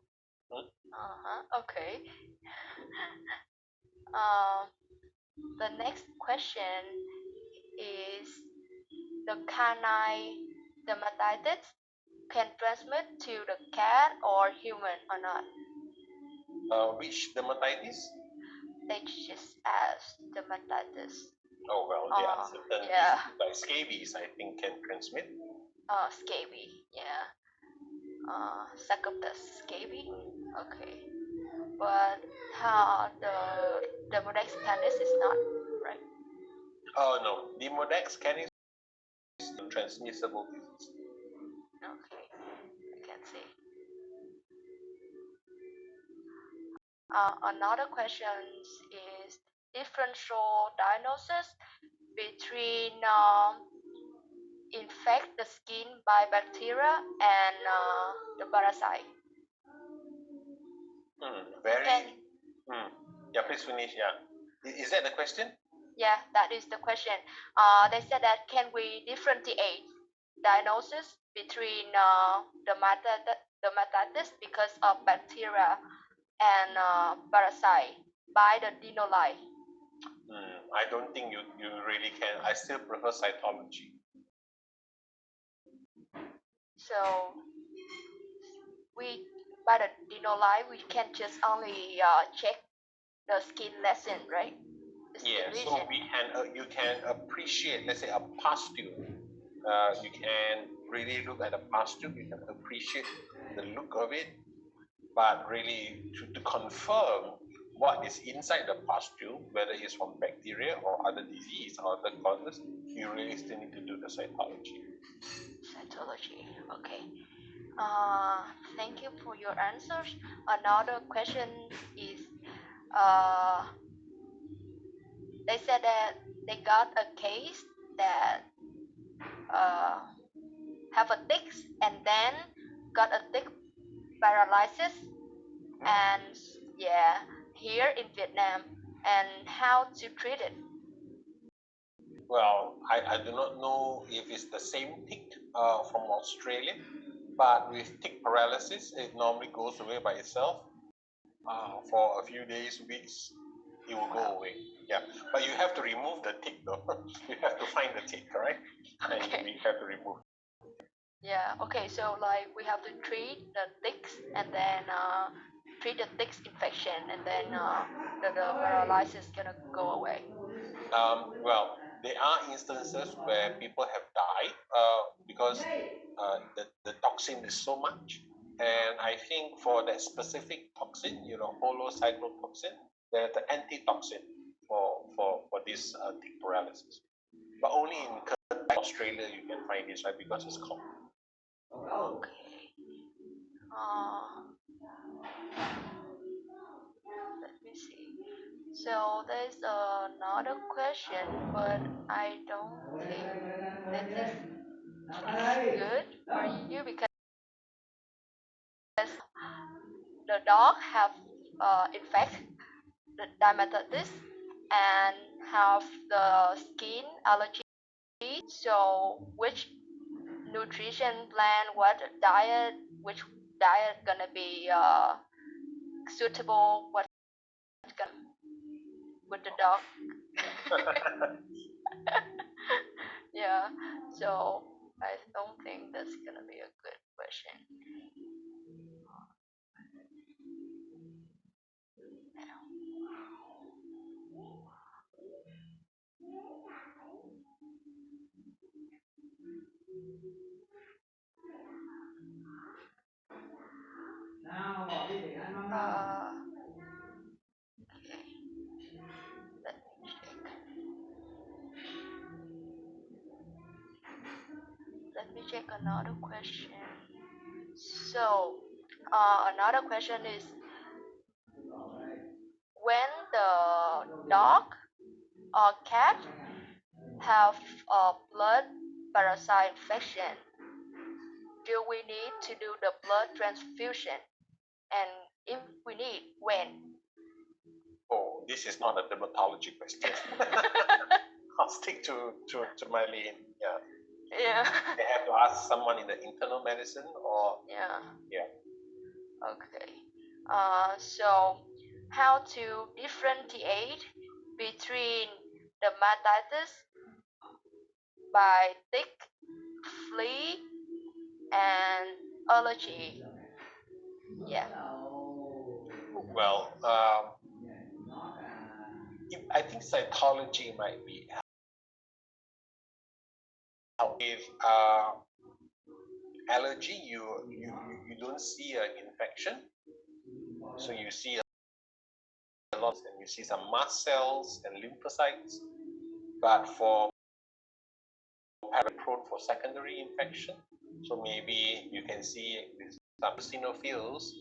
Okay. The next question is, the canine dermatitis can transmit to the cat or human or not? Which dermatitis? HS dermatitis. Oh well, yeah, certain yeah. diseases like scabies, I think, can transmit. Scabie, yeah. Sarcoptes scabie. Okay. But the Demodex canis is not, right? Oh no, Demodex canis is a transmissible disease. Okay, I can see. Another question is differential diagnosis between infect the skin by bacteria and the parasite. Very. Yeah, please finish. Yeah, is that the question? Yeah, that is the question. They said that can we differentiate diagnosis between dermatitis because of bacteria and parasite by the denolite? I don't think you really can. I still prefer cytology. So we, by the denolite, we can just only check the skin lesion, right? Yeah, so you can appreciate, let's say, a pustule. You can really look at a pustule. You can appreciate the look of it, but really to confirm what is inside the pustule, whether it's from bacteria or other disease or other causes, you really still need to do the cytology. Cytology, okay. Thank you for your answers. Another question is, they said that they got a case that have a tick and then got a tick paralysis, and yeah, here in Vietnam, and how to treat it? Well, I do not know if it's the same tick from Australia, but with tick paralysis, it normally goes away by itself. For a few days, weeks, it will go away. Yeah, but you have to remove the tick though. You have to find the tick, right? And Okay. we have to remove. Yeah. Okay. So like we have to treat the ticks and then treat the ticks infection and then the paralysis gonna go away. Well, there are instances where people have died because the toxin is so much. And I think for that specific toxin, holocyclotoxin, there's the antitoxin for this tick paralysis. But only in Australia you can find this, right? Because it's common. Okay. Let me see. So there's another question, but I don't think this is good for you because the dog have in fact the dermatitis and have the skin allergy. So which nutrition plan, what diet, which diet gonna be suitable, what gonna with the dog? Yeah. So I don't think that's gonna be a good question. Okay. Let me check. Let me check another question. So, another question is when the dog or cat have a blood parasite infection, do we need to do the blood transfusion? And if we need, when? Oh, this is not a dermatology question. I'll stick to my lane. Yeah. Yeah. They have to ask someone in the internal medicine or Yeah. yeah. Okay. So how to differentiate between dermatitis by tick, flea, and allergy? Yeah. Well, I think cytology might be help. With allergy, you don't see an infection, so you see a lot, and you see some mast cells and lymphocytes. But for prone for secondary infection, so maybe you can see some eosinophils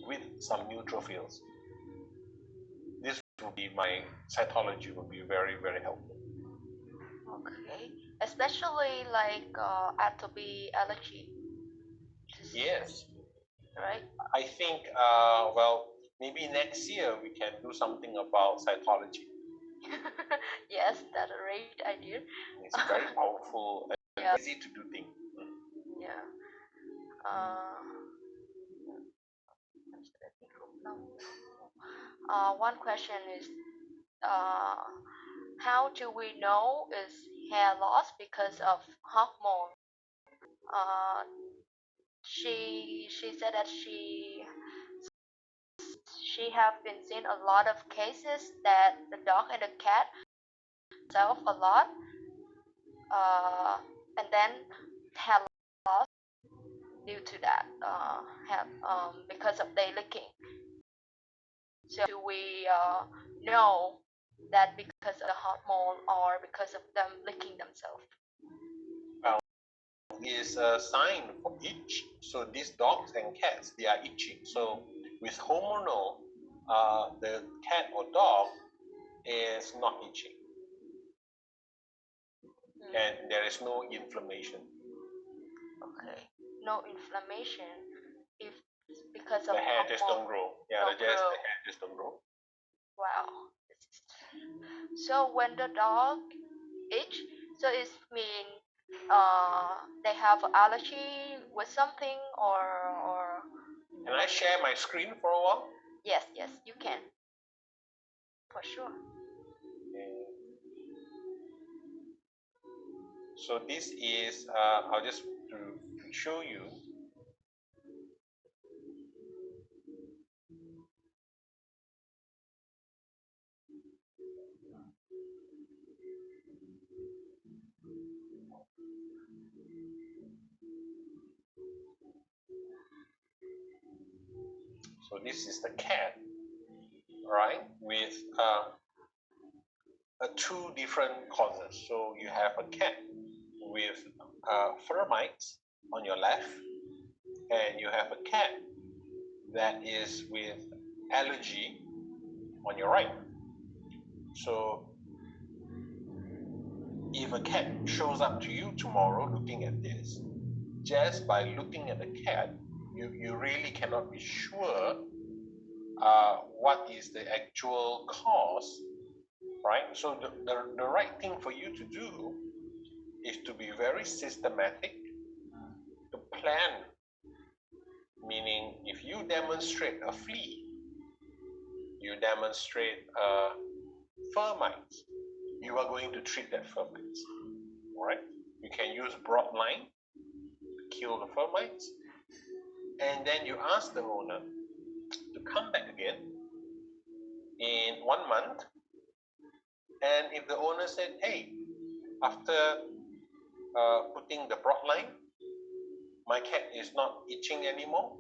with some neutrophils. This would be my cytology would be very, very helpful. Okay. Especially like atopy allergy. Yes, Right? I think well, maybe next year we can do something about cytology. Yes, that's a great idea. It's very powerful and Yeah. easy to do things. Yeah. One question is, how do we know is hair loss because of hormone? Uh, she said that she have been seen a lot of cases that the dog and the cat self a lot, uh, and then hair loss due to that have because of they licking. So do we know that because of the hormone or because of them licking themselves? Well, is a sign for itch. So these dogs and cats, they are itching. So with hormonal, the cat or dog is not itching, and there is no inflammation. Okay, no inflammation if because of The hair hormone just don't grow. Yeah, don't the grow. hair just don't grow. Wow. So when the dog itch, so it mean they have allergy with something or Can I share my screen for a while? yes, you can. For sure. So this is, I'll just to show you. So this is the cat, right? With two different causes. So you have a cat with fur mites on your left, and you have a cat that is with allergy on your right. So if a cat shows up to you tomorrow looking at this, just by looking at the cat, you really cannot be sure what is the actual cause, right? So the right thing for you to do is to be very systematic, to plan, meaning if you demonstrate a flea, you demonstrate fur mites, you are going to treat that fur mites, all right? You can use broad line to kill the fur mites, and then you ask the owner to come back again in 1 month, and if the owner said, hey, after putting the broad line, my cat is not itching anymore,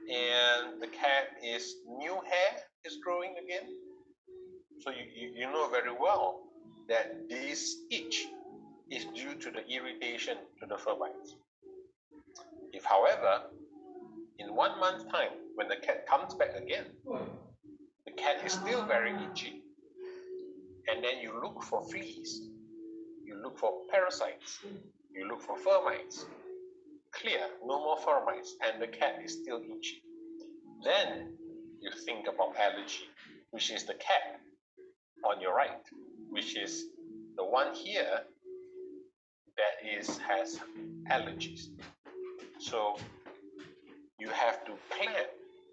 and the cat is new hair is growing again, so you know very well that this itch is due to the irritation to the fur bites. If, however, in 1 month's time, when the cat comes back again, the cat is still very itchy, and then you look for fleas, you look for parasites, you look for fur mites, clear, no more fur mites, and the cat is still itchy, then you think about allergy, which is the cat on your right, which is the one here that has allergies. So you have to plan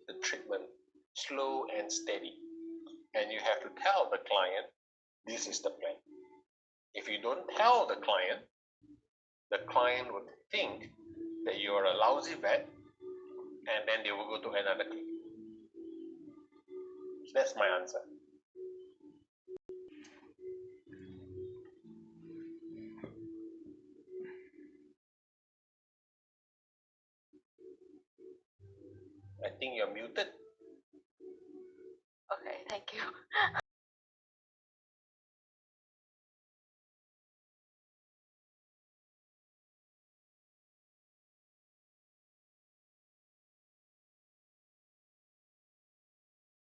the treatment slow and steady, and you have to tell the client this is the plan. If you don't tell the client would think that you are a lousy vet, and then they will go to another clinic. So that's my answer. I think you're muted. Okay, thank you.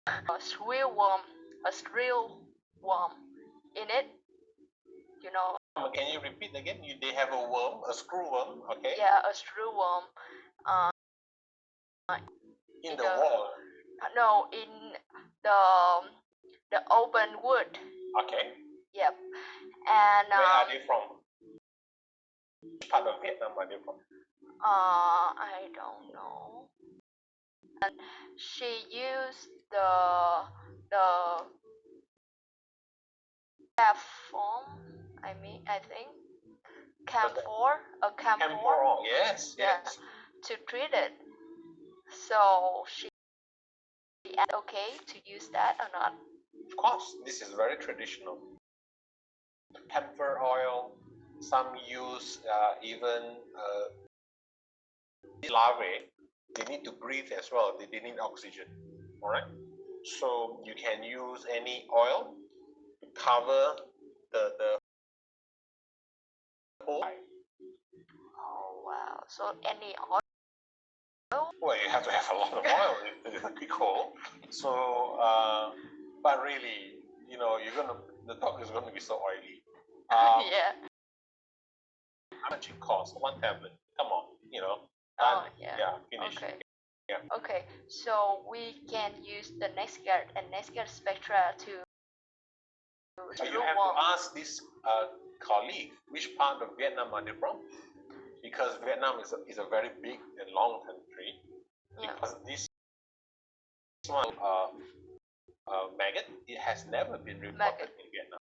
A real worm in it, you know. Can you repeat again? They have a worm, a screw worm, okay? Yeah, a screw worm. In the wall. No, in the open wood. Okay. Yep. And where are they from? Which part of Vietnam are they from? I don't know. And she used the platform. I think camphor, Camphor, yes, yeah, yes. to treat it. So she asked, okay, to use that or not? Of course, this is very traditional. Camphor oil. Some use even larvae. They need to breathe as well. They need oxygen. All right. So you can use any oil to cover the hole. Oh wow! So any oil? Well, you have to have a lot of oil in a big hole. So, but really, the dog is gonna be so oily. Yeah. How much it costs? One tablet. Come on, Oh yeah, finish. Okay. Yeah. Okay, so we can use the Nextguard and Nextguard spectra to So you have to ask this colleague which part of Vietnam are they from, because Vietnam is a very big and long country. Yeah. Because this one maggot, it has never been reported in Vietnam.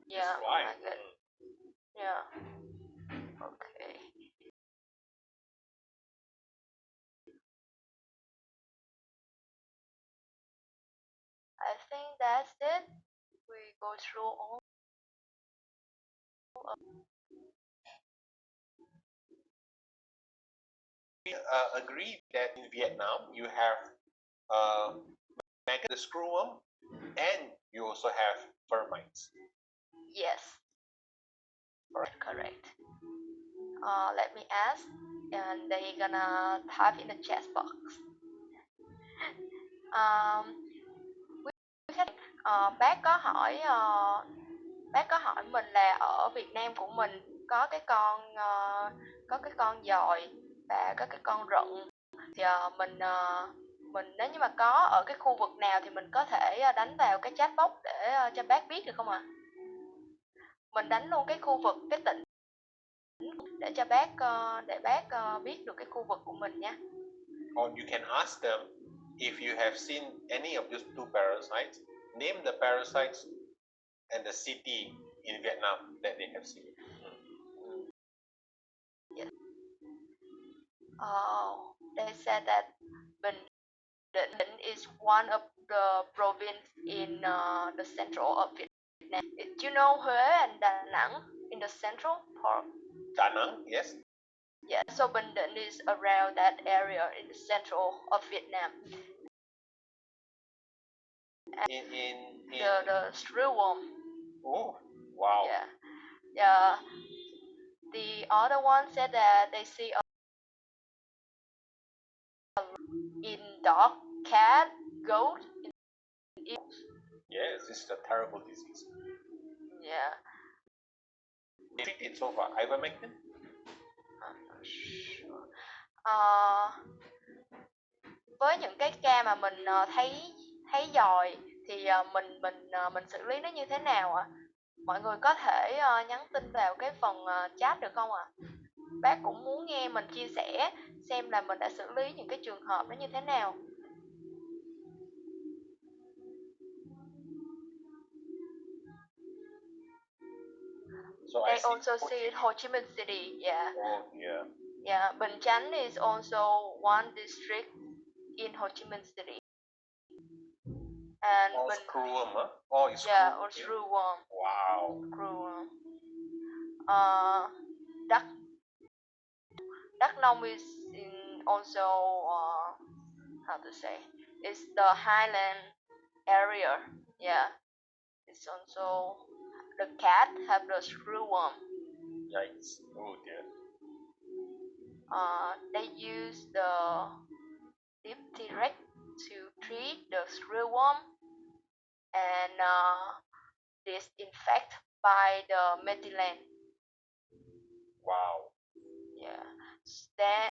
Yeah, That's why. maggot. Yeah. Okay. I think that's it. We go through all. We agree that in Vietnam you have maggot, the screwworm, and you also have termites. Yes. Correct. Let me ask, and they gonna type in the chat box. Bác có hỏi mình là ở Việt Nam của mình có cái con dòi và có cái con rận, thì mình nếu như mà có ở cái khu vực nào thì mình có thể đánh vào cái chat box để cho bác biết được không ạ? Mình đánh luôn cái khu vực, cái tỉnh để cho bác biết được cái khu vực của mình nha. Or you can ask them if you have seen any of these two parasites, name the parasites and the city in Vietnam that they have seen. Yes. They said that Bình Định is one of the province in the central of Vietnam. Do you know Huế and Đà Nẵng in the central part? Da Nang, yes. Yeah, so Bình Định is around that area in the central of Vietnam. In the screwworm. Oh, wow. Yeah. Yeah. The other one said that they see in dog, cat, goat. Yes, this is a terrible disease. Yeah. Treated so far, ivermectin? I'm not sure. Với những cái ca mà mình thấy dòi thì mình xử lý nó như thế nào ạ? Mọi người có thể nhắn tin vào cái phần chat được không ạ? Bác cũng muốn nghe mình chia sẻ xem là mình đã xử lý những cái trường hợp nó như thế nào. So They I see also see Ho Chi Minh City, yeah. Oh, yeah. Yeah, Bình Chánh is also one district in Ho Chi Minh City. And Or screwworm, huh? Oh, it's yeah, or screwworm. screwworm. Wow. Screwworm. Đắk Nông is in also how to say? It's the highland area. Yeah. It's also the cat have the screwworm. Yikes. Oh dear. They use the diphtheria to treat the screwworm and disinfect by the methylene. Wow. Yeah. Then